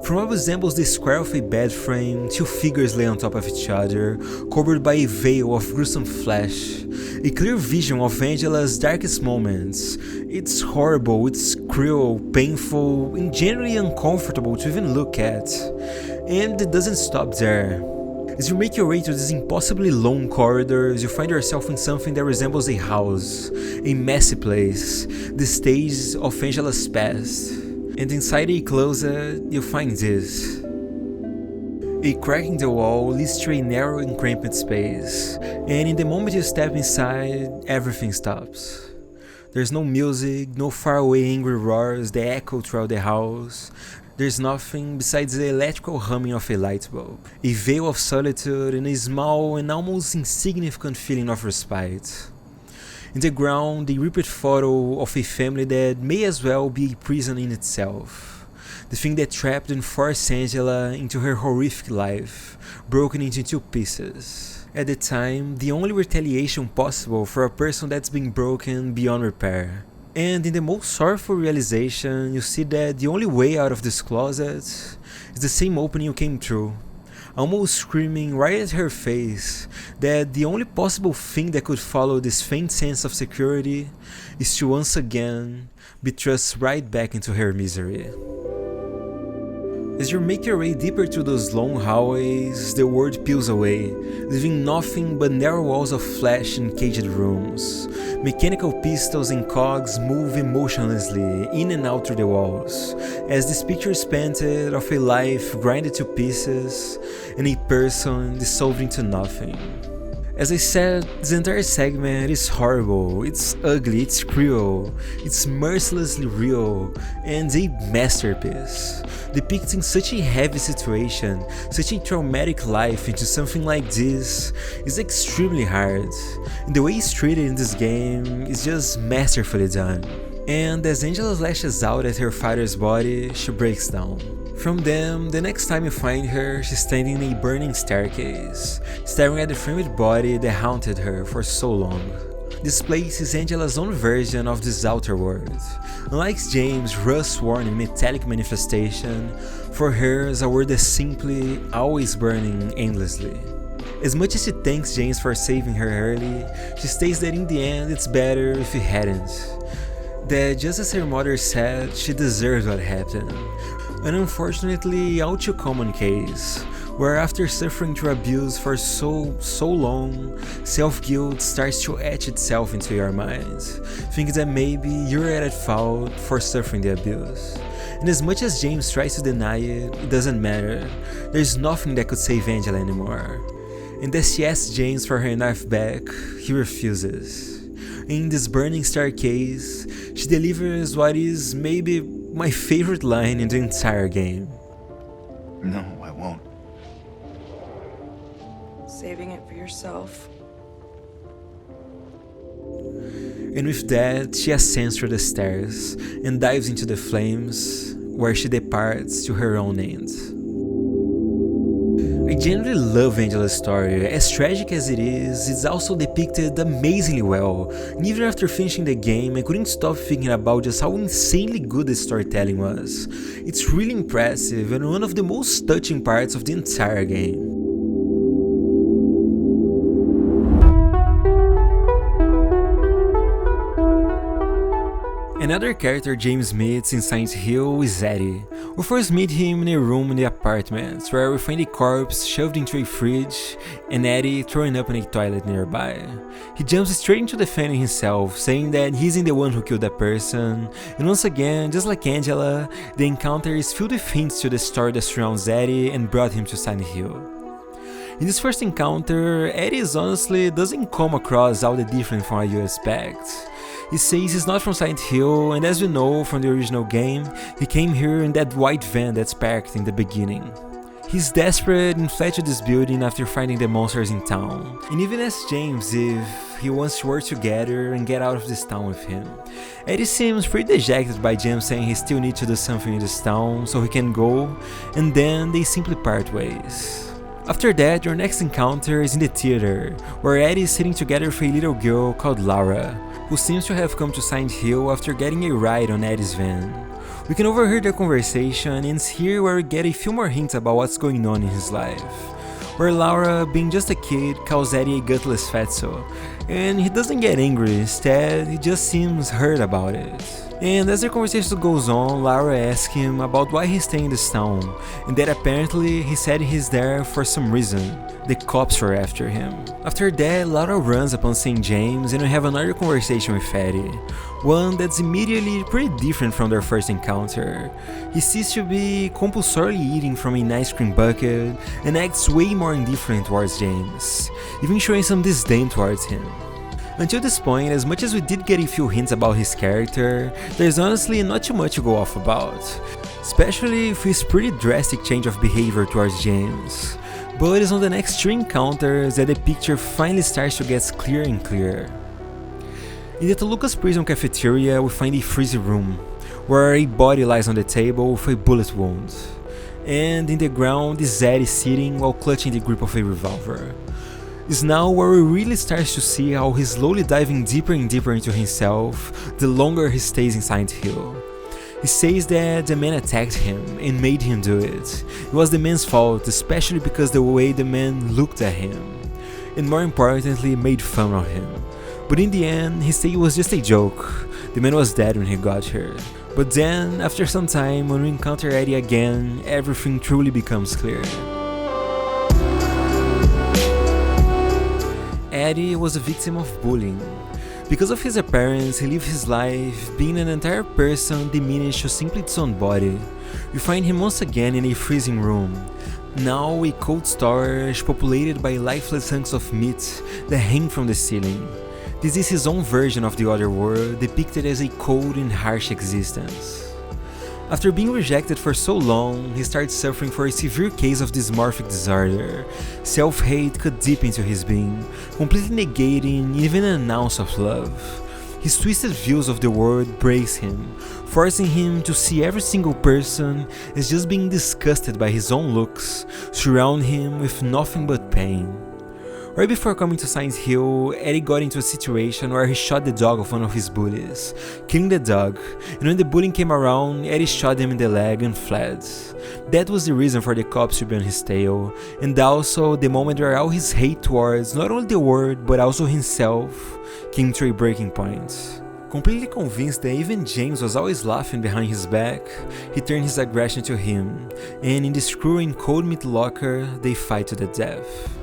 From what resembles the square of a bed frame, two figures lay on top of each other, covered by a veil of gruesome flesh. A clear vision of Angela's darkest moments. It's horrible, it's cruel, painful, and generally uncomfortable to even look at. And it doesn't stop there. As you make your way through these impossibly long corridors, you find yourself in something that resembles a house, a messy place, the stage of Angela's past. And inside a closet, you find this. A crack in the wall leads to a narrow and cramped space, and in the moment you step inside, everything stops. There's no music, no faraway angry roars that echo throughout the house. There's nothing besides the electrical humming of a light bulb, a veil of solitude, and a small and almost insignificant feeling of respite. In the ground, a ripped photo of a family that may as well be a prison in itself. The thing that trapped and forced Angela into her horrific life, broken into two pieces. At the time, the only retaliation possible for a person that's been broken beyond repair. And in the most sorrowful realization, you see that the only way out of this closet is the same opening you came through. Almost screaming right at her face that the only possible thing that could follow this faint sense of security is to once again be thrust right back into her misery. As you make your way deeper through those long hallways, the world peels away, leaving nothing but narrow walls of flesh and caged rooms. Mechanical pistols and cogs move emotionlessly in and out through the walls, as this picture is painted of a life grinded to pieces and a person dissolved into nothing. As I said, this entire segment is horrible, it's ugly, it's cruel, it's mercilessly real, and a masterpiece. Depicting such a heavy situation, such a traumatic life into something like this is extremely hard. And the way it's treated in this game is just masterfully done. And as Angela lashes out at her father's body, she breaks down. From them, the next time you find her, she's standing in a burning staircase, staring at the framed body that haunted her for so long. This place is Angela's own version of this outer world. Unlike James' rust-worn and metallic manifestation, for her is a world that's simply always burning endlessly. As much as she thanks James for saving her early, she states that in the end it's better if he hadn't. That just as her mother said, she deserved what happened. An unfortunately all too common case, where after suffering through abuse for so long, self-guilt starts to etch itself into your mind, thinking that maybe you're at fault for suffering the abuse. And as much as James tries to deny it, it doesn't matter. There's nothing that could save Angela anymore. And as she asks James for her knife back, he refuses. In this burning staircase, she delivers what is maybe my favorite line in the entire game. No, I won't. Saving it for yourself. And with that, she ascends through the stairs and dives into the flames, where she departs to her own end. I genuinely love Angela's story. As tragic as it is, it's also depicted amazingly well. And even after finishing the game, I couldn't stop thinking about just how insanely good the storytelling was. It's really impressive and one of the most touching parts of the entire game. Another character James meets in Silent Hill is Eddie. We first meet him in a room in the apartment, where we find a corpse shoved into a fridge and Eddie throwing up in a toilet nearby. He jumps straight into defending himself, saying that he isn't the one who killed that person, and once again, just like Angela, the encounter is filled with hints to the story that surrounds Eddie and brought him to Silent Hill. In this first encounter, Eddie honestly doesn't come across all that different from what you expect. He says he's not from Silent Hill, and as we know from the original game, he came here in that white van that's parked in the beginning. He's desperate and fled to this building after finding the monsters in town, and even asks James if he wants to work together and get out of this town with him. Eddie seems pretty dejected by James saying he still needs to do something in this town so he can go, and then they simply part ways. After that, your next encounter is in the theater, where Eddie is sitting together with a little girl called Laura, who seems to have come to Silent Hill after getting a ride on Eddie's van. We can overhear their conversation, and it's here where we get a few more hints about what's going on in his life. Where Laura, being just a kid, calls Eddie a gutless fatso, and he doesn't get angry, instead he just seems hurt about it. And as the conversation goes on, Laura asks him about why he's staying in this town, and that apparently he said he's there for some reason. The cops were after him. After that, Laura runs upon seeing James, and we have another conversation with Eddie. One that's immediately pretty different from their first encounter. He seems to be compulsorily eating from an ice cream bucket, and acts way more indifferent towards James, even showing some disdain towards him. Until this point, as much as we did get a few hints about his character, there's honestly not too much to go off about, especially with his pretty drastic change of behavior towards James. But it's on the next 3 encounters that the picture finally starts to get clearer and clearer. In the Toluca's prison cafeteria, we find a freezy room, where a body lies on the table with a bullet wound, and in the ground is Eddie sitting while clutching the grip of a revolver. Is now where we really start to see how he's slowly diving deeper and deeper into himself the longer he stays in Silent Hill. He says that the man attacked him and made him do it. It was the man's fault, especially because the way the man looked at him, and more importantly, made fun of him. But in the end, he said it was just a joke. The man was dead when he got here. But then, after some time, when we encounter Eddie again, everything truly becomes clear. Eddie was a victim of bullying. Because of his appearance, he lived his life being an entire person diminished to simply its own body. We find him once again in a freezing room, now a cold storage populated by lifeless hunks of meat that hang from the ceiling. This is his own version of the other world, depicted as a cold and harsh existence. After being rejected for so long, he starts suffering for a severe case of dysmorphic disorder. Self-hate cut deep into his being, completely negating even an ounce of love. His twisted views of the world breaks him, forcing him to see every single person as just being disgusted by his own looks, surround him with nothing but pain. Right before coming to Silent Hill, Eddie got into a situation where he shot the dog of one of his bullies, killing the dog, and when the bully came around, Eddie shot him in the leg and fled. That was the reason for the cops to be on his tail, and also the moment where all his hate towards not only the world but also himself came to a breaking point. Completely convinced that even James was always laughing behind his back, he turned his aggression to him, and in this cruel and cold meat locker, they fight to the death.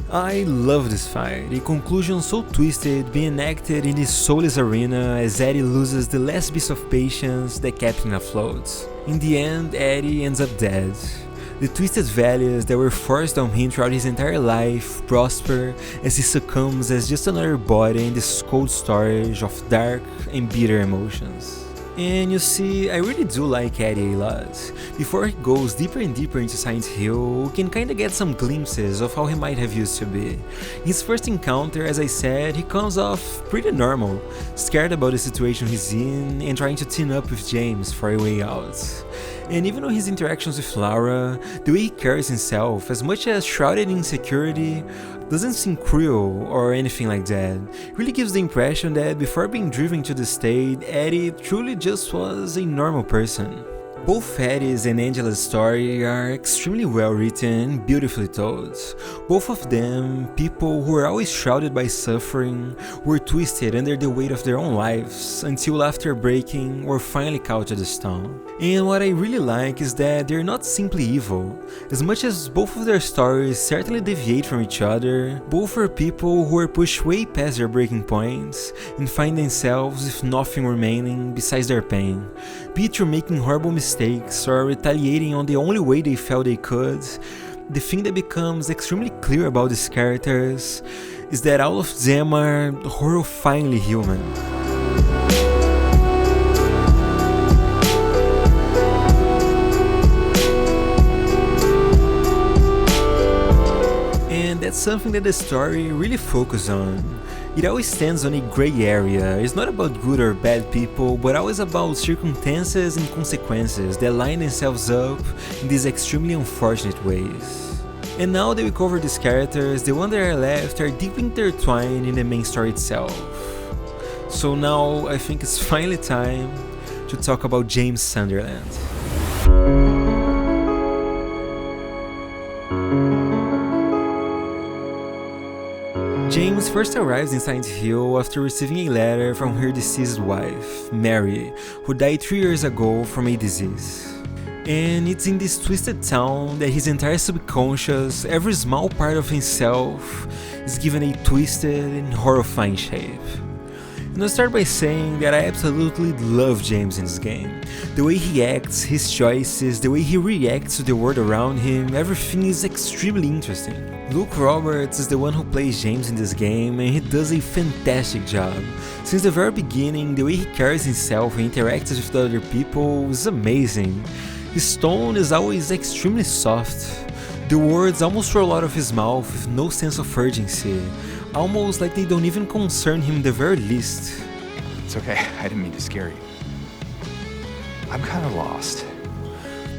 I love this fight, a conclusion so twisted being enacted in this soulless arena as Eddie loses the last piece of patience that kept him afloat. In the end, Eddie ends up dead. The twisted values that were forced on him throughout his entire life prosper as he succumbs as just another body in this cold storage of dark and bitter emotions. And you see, I really do like Eddie a lot. Before he goes deeper and deeper into Silent Hill, we can kinda get some glimpses of how he might have used to be. In his first encounter, as I said, he comes off pretty normal, scared about the situation he's in and trying to team up with James for a way out. And even on his interactions with Laura, the way he carries himself, as much as shrouded in insecurity, doesn't seem cruel or anything like that. It really gives the impression that before being driven to the state, Eddie truly just was a normal person. Both Eddie's and Angela's story are extremely well written and beautifully told. Both of them, people who were always shrouded by suffering, were twisted under the weight of their own lives until after breaking were finally caught to the stone. And what I really like is that they're not simply evil. As much as both of their stories certainly deviate from each other, both were people who were pushed way past their breaking points and find themselves with nothing remaining besides their pain, be it through making horrible mistakes or retaliating on the only way they felt they could. The thing that becomes extremely clear about these characters is that all of them are horrifyingly human. And that's something that the story really focuses on. It always stands on a gray area. It's not about good or bad people, but always about circumstances and consequences that line themselves up in these extremely unfortunate ways. And now that we covered these characters, the ones that are left are deeply intertwined in the main story itself. So now I think it's finally time to talk about James Sunderland. James first arrives in Silent Hill after receiving a letter from her deceased wife, Mary, who died 3 years ago from a disease. And it's in this twisted town that his entire subconscious, every small part of himself, is given a twisted and horrifying shape. And I'll start by saying that I absolutely love James in this game. The way he acts, his choices, the way he reacts to the world around him, everything is extremely interesting. Luke Roberts is the one who plays James in this game, and he does a fantastic job. Since the very beginning, the way he carries himself and interacts with other people is amazing. His tone is always extremely soft. The words almost roll out of his mouth with no sense of urgency, almost like they don't even concern him the very least. It's okay. I didn't mean to scare you. I'm kind of lost.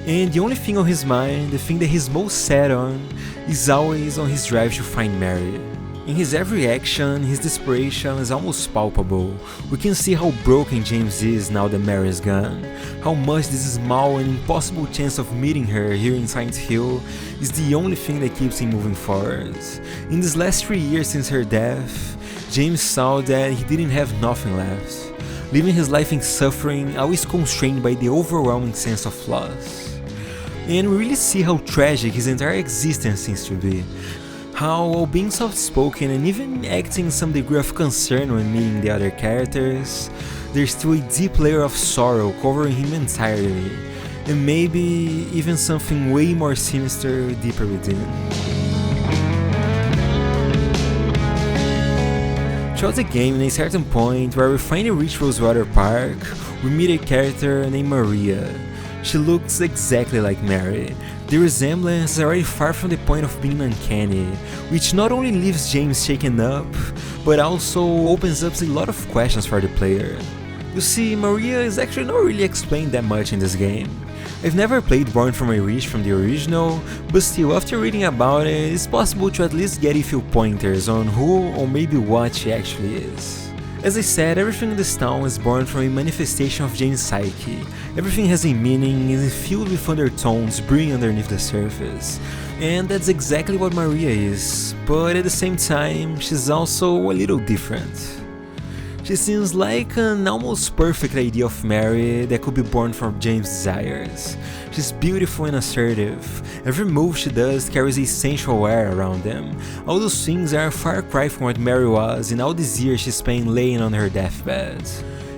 And the only thing on his mind, the thing that he's most sad on, is always on his drive to find Mary. In his every action, his desperation is almost palpable. We can see how broken James is now that Mary is gone, how much this small and impossible chance of meeting her here in Silent Hill is the only thing that keeps him moving forward. In these last 3 years since her death, James saw that he didn't have nothing left, living his life in suffering, always constrained by the overwhelming sense of loss. And we really see how tragic his entire existence seems to be. How, while being soft-spoken and even acting some degree of concern when meeting the other characters, there's still a deep layer of sorrow covering him entirely, and maybe even something way more sinister deeper within. Throughout the game, in a certain point where we finally reach Rosewater Park, we meet a character named Maria. She looks exactly like Mary. The resemblance is already far from the point of being uncanny, which not only leaves James shaken up, but also opens up a lot of questions for the player. You see, Maria is actually not really explained that much in this game. I've never played Born from a Wish from the original, but still, after reading about it, it's possible to at least get a few pointers on who or maybe what she actually is. As I said, everything in this town is born from a manifestation of Jane's psyche. Everything has a meaning and is filled with undertones brewing underneath the surface. And that's exactly what Maria is, but at the same time, she's also a little different. She seems like an almost perfect idea of Mary that could be born from James' desires. She's beautiful and assertive. Every move she does carries a sensual air around them. All those things are a far cry from what Mary was in all these years she spent laying on her deathbed.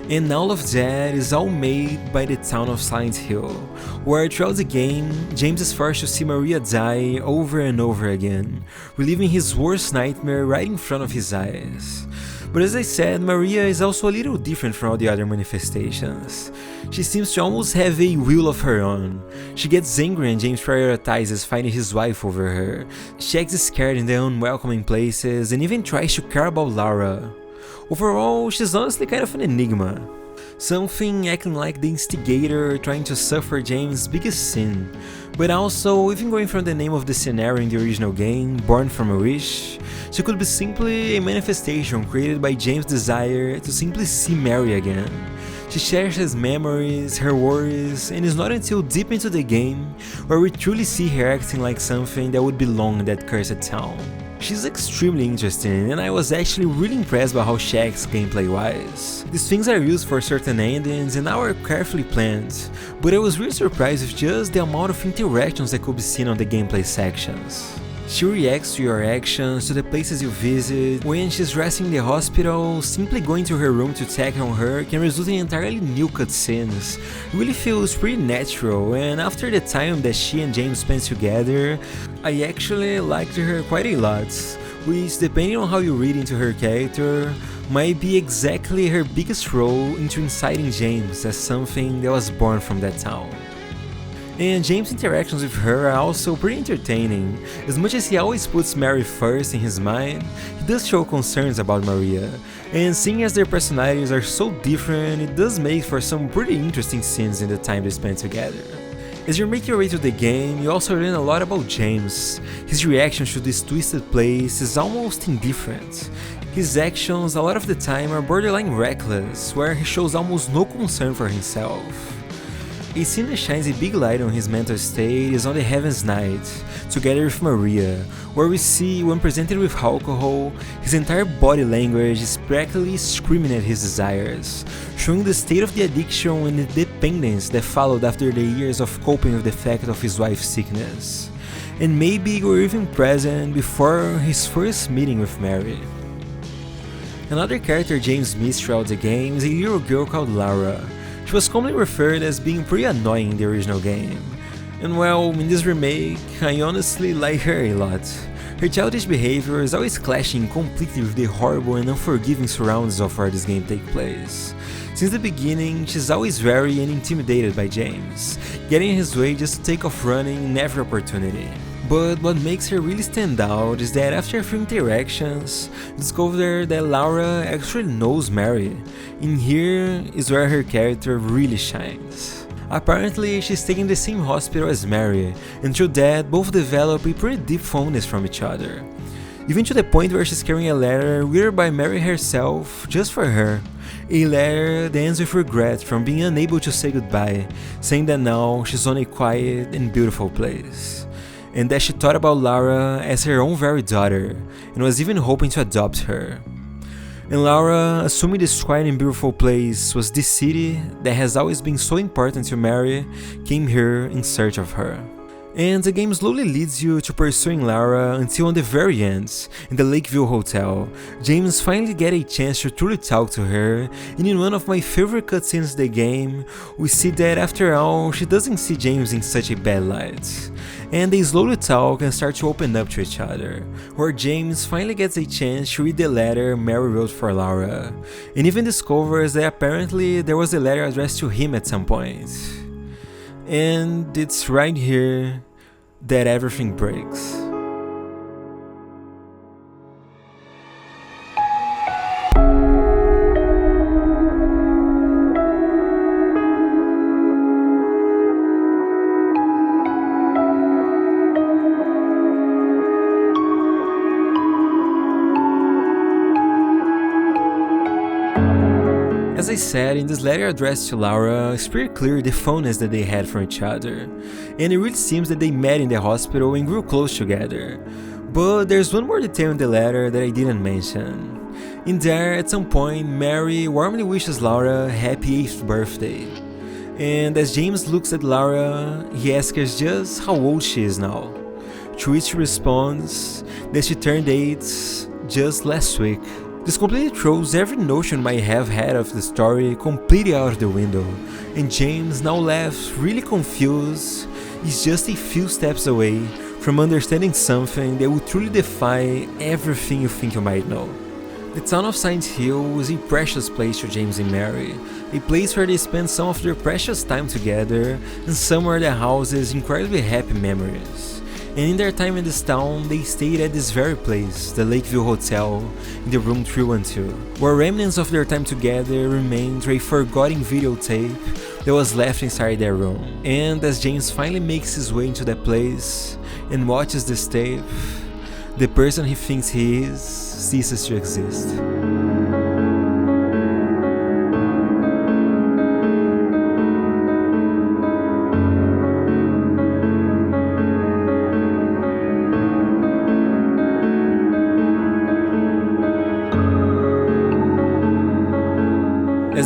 And all of that is all made by the town of Silent Hill, where throughout the game, James is forced to see Maria die over and over again, reliving his worst nightmare right in front of his eyes. But as I said, Maria is also a little different from all the other manifestations. She seems to almost have a will of her own. She gets angry and James prioritizes finding his wife over her. She acts scared in the unwelcoming places and even tries to care about Laura. Overall, she's honestly kind of an enigma. Something acting like the instigator trying to suffer James' biggest sin, but also, even going from the name of the scenario in the original game, Born from a Wish, she could be simply a manifestation created by James' desire to simply see Mary again, She shares his memories, her worries, and it's not until deep into the game where we truly see her acting like something that would belong in that cursed town. She's extremely interesting, and I was actually really impressed by how she acts gameplay-wise. These things are used for certain endings and are carefully planned, but I was really surprised with just the amount of interactions that could be seen on the gameplay sections. She reacts to your actions, to the places you visit. When she's resting in the hospital, simply going to her room to check on her can result in entirely new cutscenes. It really feels pretty natural, and after the time that she and James spent together, I actually liked her quite a lot, which, depending on how you read into her character, might be exactly her biggest role into inciting James as something that was born from that town. And James' interactions with her are also pretty entertaining. As much as he always puts Mary first in his mind, he does show concerns about Maria, and seeing as their personalities are so different, it does make for some pretty interesting scenes in the time they spend together. As you make your way through the game, you also learn a lot about James. His reaction to this twisted place is almost indifferent. His actions a lot of the time are borderline reckless, where he shows almost no concern for himself. A scene that shines a big light on his mental state is on the Heaven's Night, together with Maria, where we see, when presented with alcohol, his entire body language is practically screaming at his desires, showing the state of the addiction and the dependence that followed after the years of coping with the fact of his wife's sickness. And maybe you were even present before his first meeting with Mary. Another character James meets throughout the game is a little girl called Laura. She was commonly referred as being pretty annoying in the original game, and well, in this remake, I honestly like her a lot. Her childish behavior is always clashing completely with the horrible and unforgiving surroundings of where this game takes place. Since the beginning, she's always very and intimidated by James, getting in his way just to take off running in every opportunity. But what makes her really stand out is that after a few interactions, you discover that Laura actually knows Mary, and here is where her character really shines. Apparently, she's taking the same hospital as Mary, and through that, both develop a pretty deep fondness from each other. Even to the point where she's carrying a letter written by Mary herself just for her. A letter that ends with regret from being unable to say goodbye, saying that now she's on a quiet and beautiful place, and that she thought about Laura as her own very daughter, and was even hoping to adopt her. And Laura, assuming this quiet and beautiful place was the city that has always been so important to Mary, came here in search of her. And the game slowly leads you to pursuing Laura until on the very end, in the Lakeview Hotel, James finally gets a chance to truly talk to her, and in one of my favorite cutscenes of the game, we see that after all, she doesn't see James in such a bad light. And they slowly talk and start to open up to each other, where James finally gets a chance to read the letter Mary wrote for Laura, and even discovers that apparently there was a letter addressed to him at some point. And it's right here that everything breaks. As I said, in this letter addressed to Laura, it's pretty clear the fondness that they had for each other, and it really seems that they met in the hospital and grew close together. But there's one more detail in the letter that I didn't mention. In there, at some point, Mary warmly wishes Laura a happy 8th birthday. And as James looks at Laura, he asks her just how old she is now, to which she responds that she turned 8 just last week. This completely throws every notion you might have had of the story completely out of the window, and James, now left really confused, is just a few steps away from understanding something that will truly defy everything you think you might know. The town of Silent Hill is a precious place to James and Mary, a place where they spend some of their precious time together, and somewhere that houses incredibly happy memories. And in their time in this town, they stayed at this very place, the Lakeview Hotel, in the room 312, where remnants of their time together remained through a forgotten videotape that was left inside their room. And as James finally makes his way into that place and watches this tape, the person he thinks he is ceases to exist.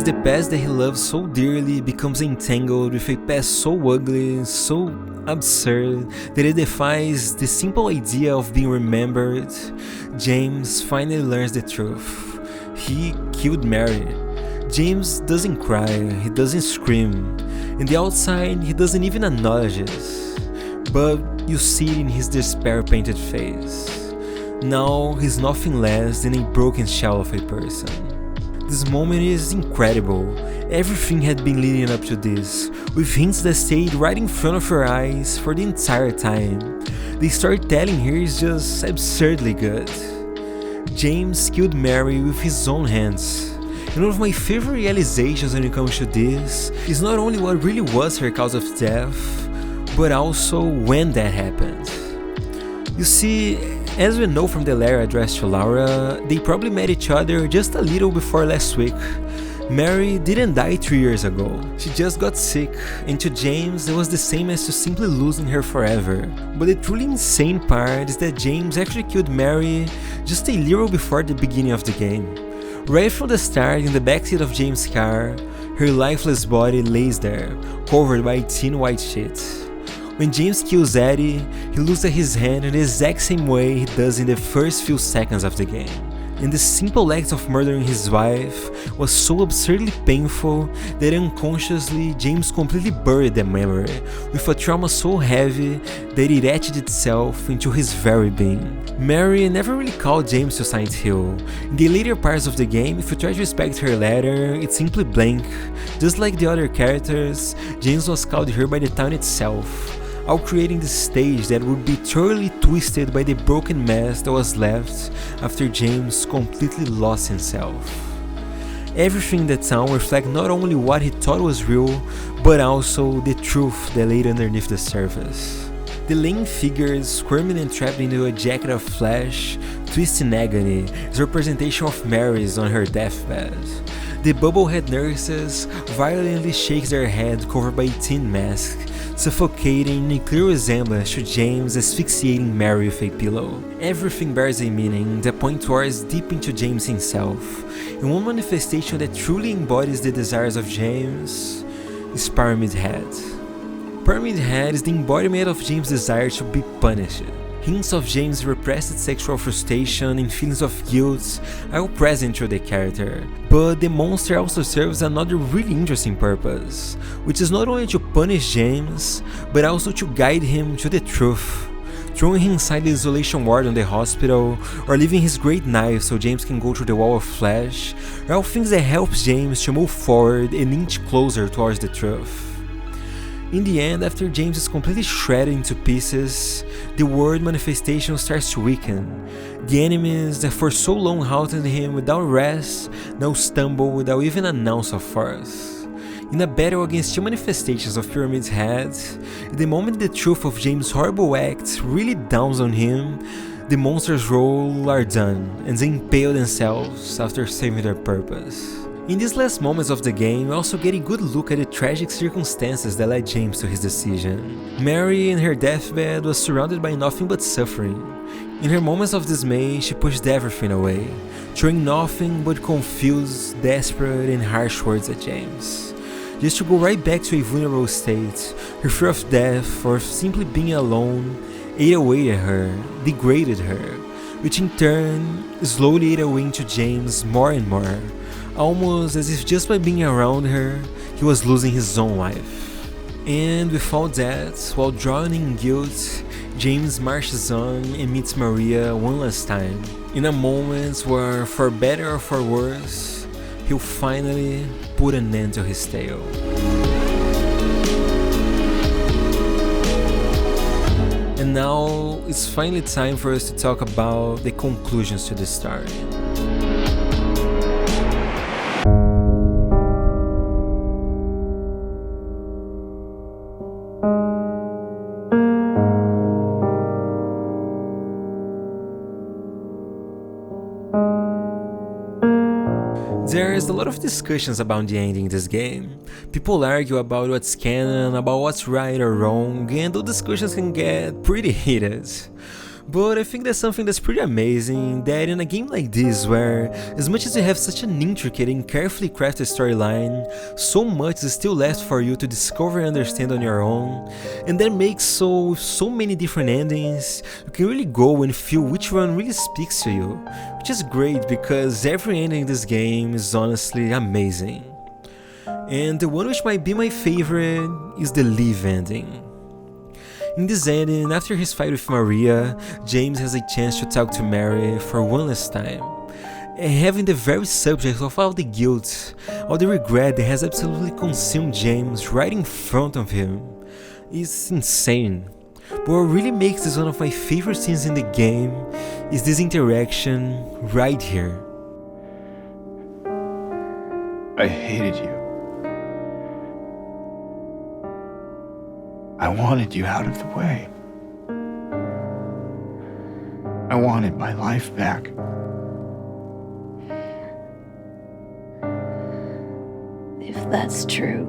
the past that he loves so dearly becomes entangled with a past so ugly, so absurd, that it defies the simple idea of being remembered, James finally learns the truth. He killed Mary. James doesn't cry, he doesn't scream. In the outside, he doesn't even acknowledge it. But you see it in his despair-painted face. Now he's nothing less than a broken shell of a person. This moment is incredible. Everything had been leading up to this, with hints that stayed right in front of your eyes for the entire time. The storytelling here is just absurdly good. James killed Mary with his own hands. And one of my favorite realizations when it comes to this is not only what really was her cause of death, but also when that happened. You see, as we know from the letter addressed to Laura, they probably met each other just a little before last week. Mary didn't die 3 years ago, she just got sick, and to James it was the same as to simply losing her forever. But the truly insane part is that James actually killed Mary just a little before the beginning of the game. Right from the start, in the backseat of James' car, her lifeless body lays there, covered by a thin white sheet. When James kills Eddie, he looks at his hand in the exact same way he does in the first few seconds of the game. And the simple act of murdering his wife was so absurdly painful that unconsciously James completely buried the memory, with a trauma so heavy that it etched itself into his very being. Mary never really called James to Silent Hill. In the later parts of the game, if you try to respect her letter, it's simply blank. Just like the other characters, James was called here by the town itself, all creating this stage that would be thoroughly twisted by the broken mess that was left after James completely lost himself. Everything in the town reflects not only what he thought was real, but also the truth that lay underneath the surface. The laying figures squirming and trapped into a jacket of flesh, twisting agony, is a representation of Mary's on her deathbed. The bubblehead nurses violently shake their head covered by a tin mask, suffocating in clear resemblance to James asphyxiating Mary with a pillow. Everything bears a meaning that points towards deep into James himself, and one manifestation that truly embodies the desires of James is Pyramid Head. Pyramid Head is the embodiment of James' desire to be punished. Hints of James' repressed sexual frustration and feelings of guilt are all present through the character, but the monster also serves another really interesting purpose, which is not only to punish James, but also to guide him to the truth. Throwing him inside the isolation ward on the hospital, or leaving his great knife so James can go through the wall of flesh, are all things that helps James to move forward an inch closer towards the truth. In the end, after James is completely shredded into pieces, the word manifestation starts to weaken. The enemies that for so long halted him without rest now stumble without even an ounce of force. In a battle against two manifestations of Pyramid's Head, the moment the truth of James' horrible acts really dawns on him, the monster's role are done, and they impale themselves after serving their purpose. In these last moments of the game, we also get a good look at the tragic circumstances that led James to his decision. Mary, in her deathbed, was surrounded by nothing but suffering. In her moments of dismay, she pushed everything away, throwing nothing but confused, desperate, and harsh words at James. Just to go right back to a vulnerable state, her fear of death, or of simply being alone, ate away at her, degraded her, which in turn slowly ate away into James more and more, almost as if just by being around her, he was losing his own life. And with all that, while drowning in guilt, James marches on and meets Maria one last time, in a moment where, for better or for worse, he'll finally put an end to his tale. And now, it's finally time for us to talk about the conclusions to this story. There's a lot of discussions about the ending in this game. People argue about what's canon, about what's right or wrong, and those discussions can get pretty heated. But I think that's something that's pretty amazing, that in a game like this, where as much as you have such an intricate and carefully crafted storyline, so much is still left for you to discover and understand on your own, and that makes so with so many different endings, you can really go and feel which one really speaks to you, which is great because every ending in this game is honestly amazing. And the one which might be my favorite is the Live ending. In this ending, after his fight with Maria, James has a chance to talk to Mary for one last time. And having the very subject of all the guilt, all the regret that has absolutely consumed James right in front of him is insane. But what really makes this one of my favorite scenes in the game is this interaction right here. I hated you. I wanted you out of the way. I wanted my life back. If that's true,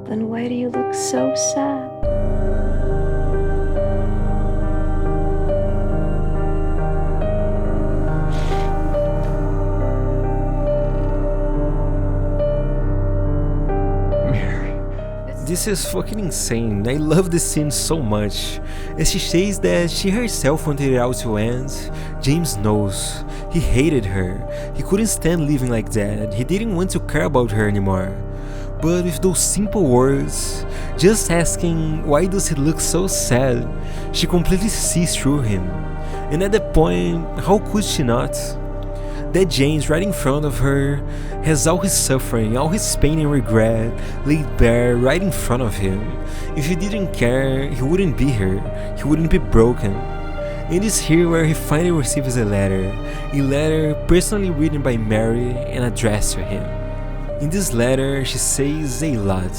then why do you look so sad? This is fucking insane. I love this scene so much. As she says that she herself wanted it all to end, James knows. He hated her. He couldn't stand living like that. He didn't want to care about her anymore. But with those simple words, just asking why does he look so sad, she completely sees through him. And at that point, how could she not? That James right in front of her has all his suffering, all his pain and regret laid bare right in front of him. If he didn't care, he wouldn't be here, he wouldn't be broken. And it's here where he finally receives a letter personally written by Mary and addressed to him. In this letter, she says a lot.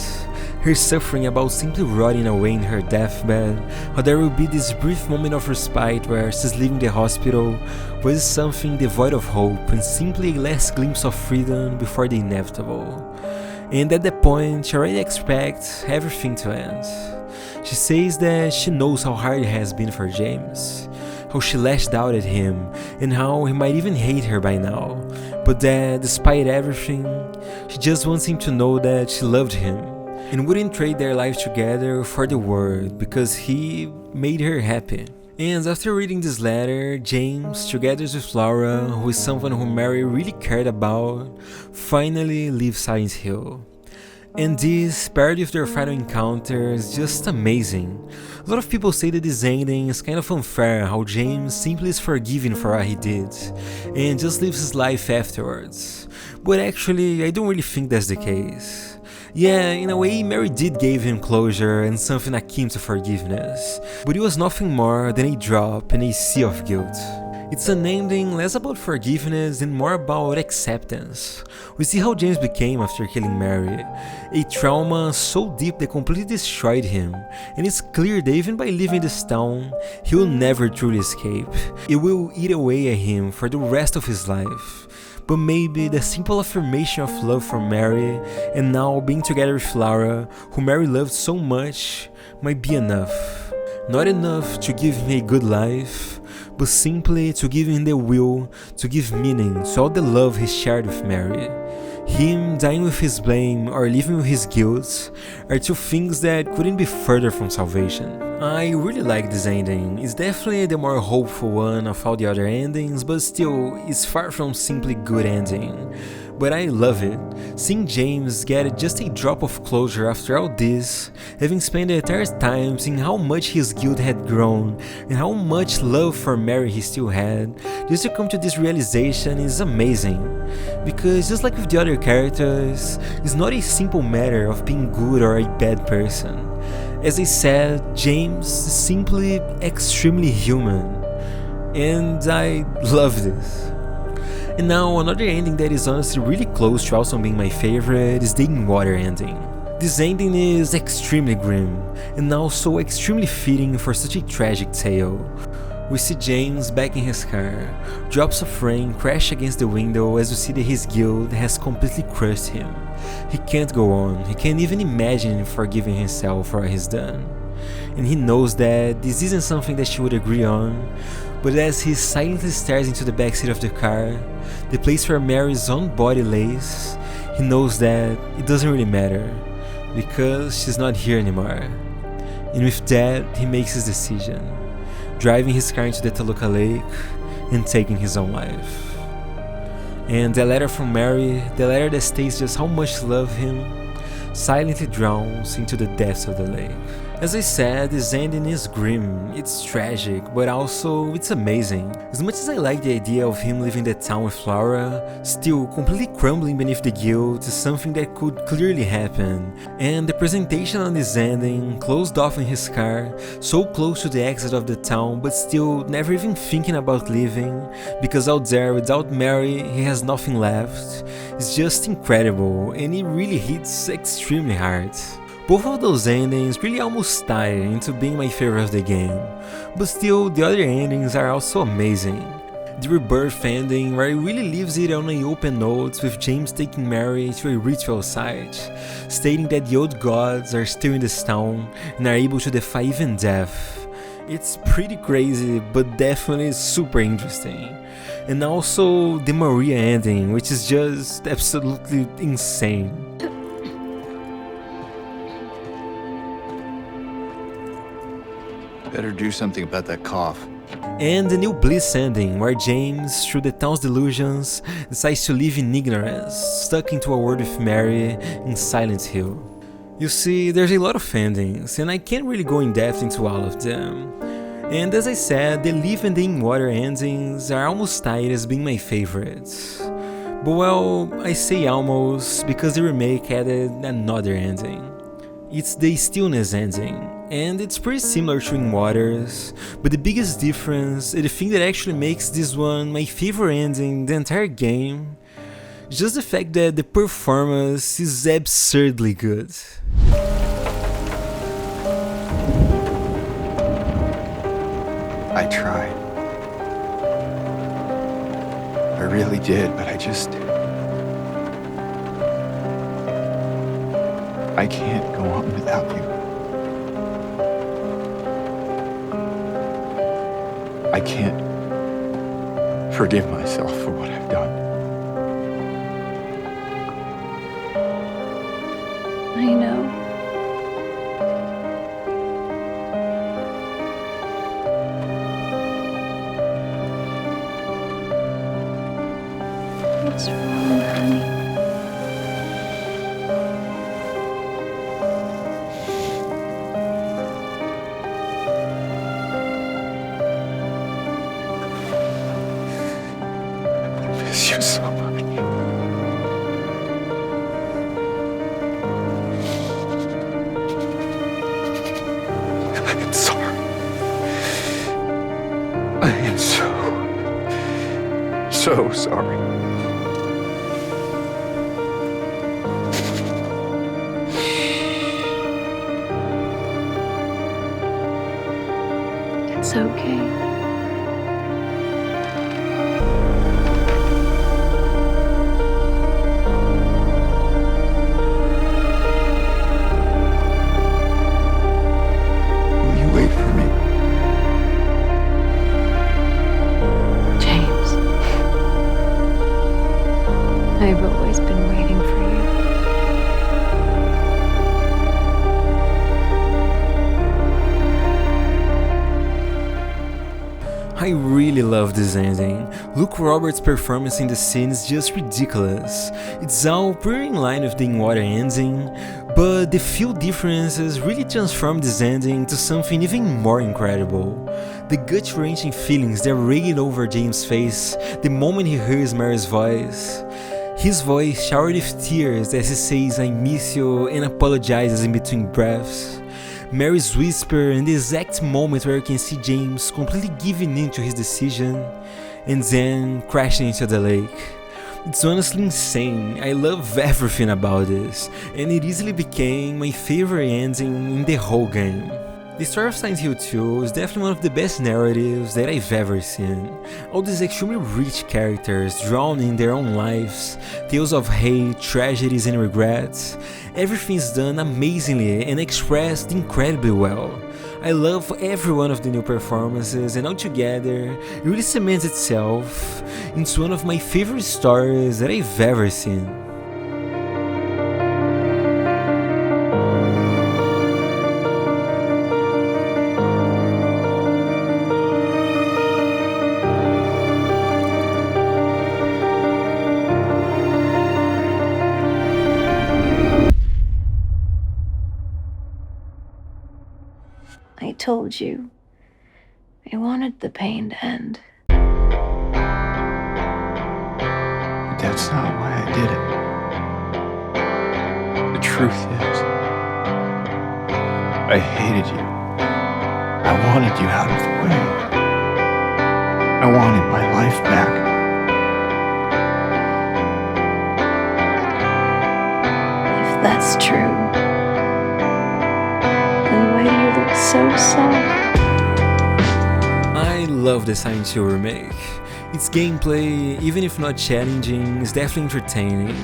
Her suffering about simply rotting away in her deathbed, how there will be this brief moment of respite where she's leaving the hospital, was something devoid of hope and simply a last glimpse of freedom before the inevitable. And at that point, she already expects everything to end. She says that she knows how hard it has been for James, how she lashed out at him, and how he might even hate her by now, but that despite everything, she just wants him to know that she loved him and wouldn't trade their lives together for the world because he made her happy. And after reading this letter, James, together with Laura, who is someone who Mary really cared about, finally leaves Silent Hill. And this, paired with their final encounter, is just amazing. A lot of people say that this ending is kind of unfair, how James simply is forgiven for what he did, and just lives his life afterwards. But actually, I don't really think that's the case. Yeah, in a way, Mary did give him closure and something akin to forgiveness, but it was nothing more than a drop in a sea of guilt. It's an ending less about forgiveness and more about acceptance. We see how James became after killing Mary, a trauma so deep that completely destroyed him, and it's clear that even by leaving this town, he will never truly escape. It will eat away at him for the rest of his life. But maybe the simple affirmation of love for Mary, and now being together with Laura, who Mary loved so much, might be enough. Not enough to give him a good life, but simply to give him the will to give meaning to all the love he shared with Mary. Him dying with his blame or living with his guilt are two things that couldn't be further from salvation. I really like this ending. It's definitely the more hopeful one of all the other endings, but still, it's far from simply good ending. But I love it, seeing James get just a drop of closure after all this, having spent the entire time seeing how much his guilt had grown and how much love for Mary he still had, just to come to this realization is amazing. Because just like with the other characters, it's not a simple matter of being good or a bad person. As I said, James is simply extremely human, and I love this. And now another ending that is honestly really close to also being my favorite is the In Water ending. This ending is extremely grim, and also extremely fitting for such a tragic tale. We see James back in his car, drops of rain crash against the window as we see that his guilt has completely crushed him. He can't go on, he can't even imagine forgiving himself for what he's done. and he knows that this isn't something that she would agree on, but as he silently stares into the backseat of the car, the place where Mary's own body lays, he knows that it doesn't really matter, because she's not here anymore. And with that, he makes his decision, driving his car into the Toluca Lake and taking his own life. And the letter from Mary, the letter that states just how much love him, silently drowns into the depths of the lake. As I said, this ending is grim, it's tragic, but also it's amazing. As much as I like the idea of him leaving the town with Laura, still completely crumbling beneath the guilt is something that could clearly happen. And the presentation on this ending, closed off in his car, so close to the exit of the town but still never even thinking about leaving, because out there without Mary he has nothing left, is just incredible, and it really hits extremely hard. Both of those endings really almost tie into being my favorite of the game, but still the other endings are also amazing. The Rebirth ending, where it really leaves it on an open note with James taking Mary to a ritual site, stating that the old gods are still in this town and are able to defy even death. It's pretty crazy, but definitely super interesting. And also the Maria ending, which is just absolutely insane. Better do something about that cough. And the new Bliss ending, where James, through the town's delusions, decides to live in ignorance, stuck into a world with Mary in Silent Hill. You see, there's a lot of endings, and I can't really go in depth into all of them. And as I said, the Live and the In Water endings are almost tied as being my favorites. But well, I say almost because the remake added another ending. It's the Stillness ending, and it's pretty similar to In Waters, but the biggest difference, and the thing that actually makes this one my favorite ending the entire game, is just the fact that the performance is absurdly good. I tried. I really did, but I can't go on without you. I can't forgive myself for what I've done. I know. What's wrong, honey? You so much. I am sorry. I am so sorry. It's okay. I've always been waiting for you. I really love this ending. Luke Roberts' performance in the scene is just ridiculous. It's all pretty in line with the In Water ending, but the few differences really transform this ending to something even more incredible. The gut-wrenching feelings that radiate over James' face the moment he hears Mary's voice. His voice showered with tears as he says "I miss you" and apologizes in between breaths. Mary's whisper in the exact moment where you can see James completely giving in to his decision and then crashing into the lake. It's honestly insane. I love everything about this, and it easily became my favorite ending in the whole game. The story of Silent Hill 2 is definitely one of the best narratives that I've ever seen. All these extremely rich characters drawn in their own lives, tales of hate, tragedies and regrets, everything's done amazingly and expressed incredibly well. I love every one of the new performances, and altogether, it really cements itself into one of my favorite stories that I've ever seen. I told you. I wanted the pain to end. But that's not why I did it. The truth is, I hated you. I wanted you out of the way. I wanted my life back. If that's true, then why do you look so sad? I love the Silent Hill remake. Its gameplay, even if not challenging, is definitely entertaining.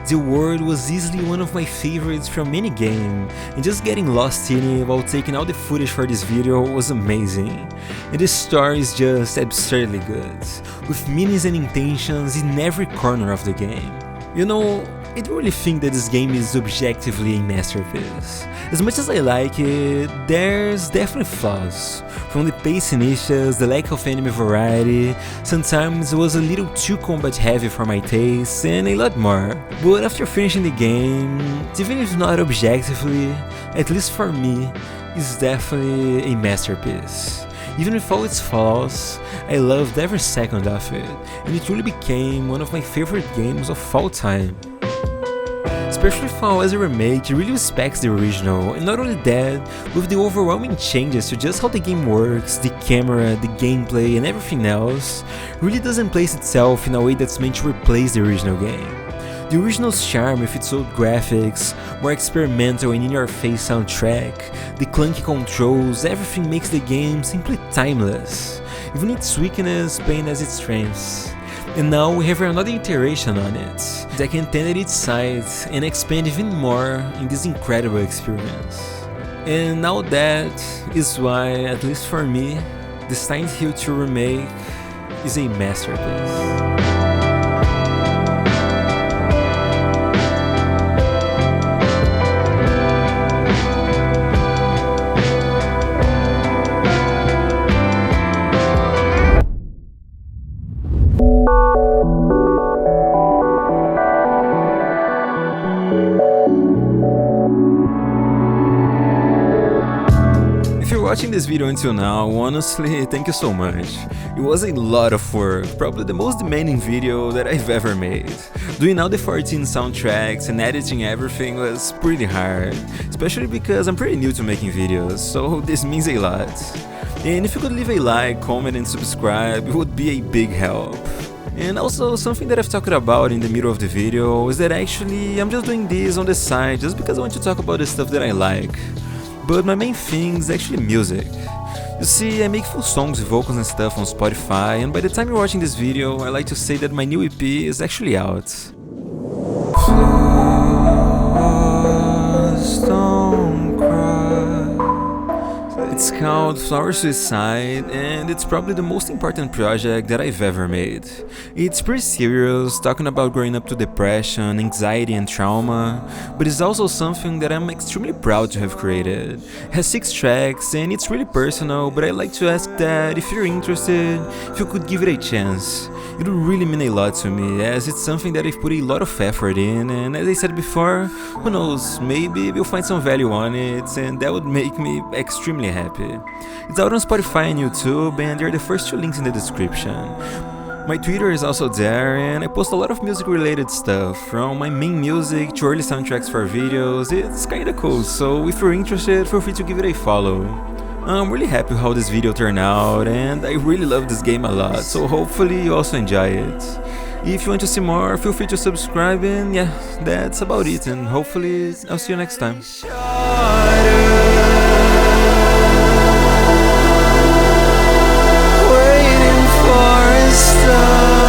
The world was easily one of my favorites from any game, and just getting lost in it while taking all the footage for this video was amazing. And the story is just absurdly good, with meanings and intentions in every corner of the game. You know, I don't really think that this game is objectively a masterpiece. As much as I like it, there's definitely flaws. From the pacing issues, the lack of enemy variety, sometimes it was a little too combat heavy for my taste, and a lot more. But after finishing the game, even if not objectively, at least for me, it's definitely a masterpiece. Even with all its flaws, I loved every second of it, and it really became one of my favorite games of all time. Especially for as a remake, it really respects the original, and not only that, with the overwhelming changes to just how the game works, the camera, the gameplay and everything else, really doesn't place itself in a way that's meant to replace the original game. The original's charm with its old graphics, more experimental and in-your-face soundtrack, the clunky controls, everything makes the game simply timeless, even its weakness playing as its strengths. And now we have another iteration on it, that can tend at its side and expand even more in this incredible experience. And now that is why, at least for me, the Silent Hill 2 remake is a masterpiece. If you're watching this video until now, honestly, thank you so much. It was a lot of work, probably the most demanding video that I've ever made. Doing all the 14 soundtracks and editing everything was pretty hard, especially because I'm pretty new to making videos, so this means a lot. And if you could leave a like, comment and subscribe, it would be a big help. And also, something that I've talked about in the middle of the video is that actually I'm just doing this on the side just because I want to talk about the stuff that I like. But my main thing is actually music. You see, I make full songs with vocals and stuff on Spotify, and by the time you're watching this video, I like to say that my new EP is actually out. Please don't cry. It's called Flower Suicide, and it's probably the most important project that I've ever made. It's pretty serious, talking about growing up to depression, anxiety and trauma, but it's also something that I'm extremely proud to have created. It has 6 tracks and it's really personal, but I'd like to ask that if you're interested, if you could give it a chance. It would really mean a lot to me, as it's something that I've put a lot of effort in, and as I said before, who knows, maybe we'll find some value on it, and that would make me extremely happy. It's out on Spotify and YouTube, and there are the first 2 links in the description. My Twitter is also there, and I post a lot of music related stuff, from my main music to early soundtracks for videos. It's kinda cool, so if you're interested, feel free to give it a follow. I'm really happy how this video turned out, and I really love this game a lot, so hopefully you also enjoy it. If you want to see more, feel free to subscribe, and yeah, that's about it, and hopefully I'll see you next time. Waiting for a star.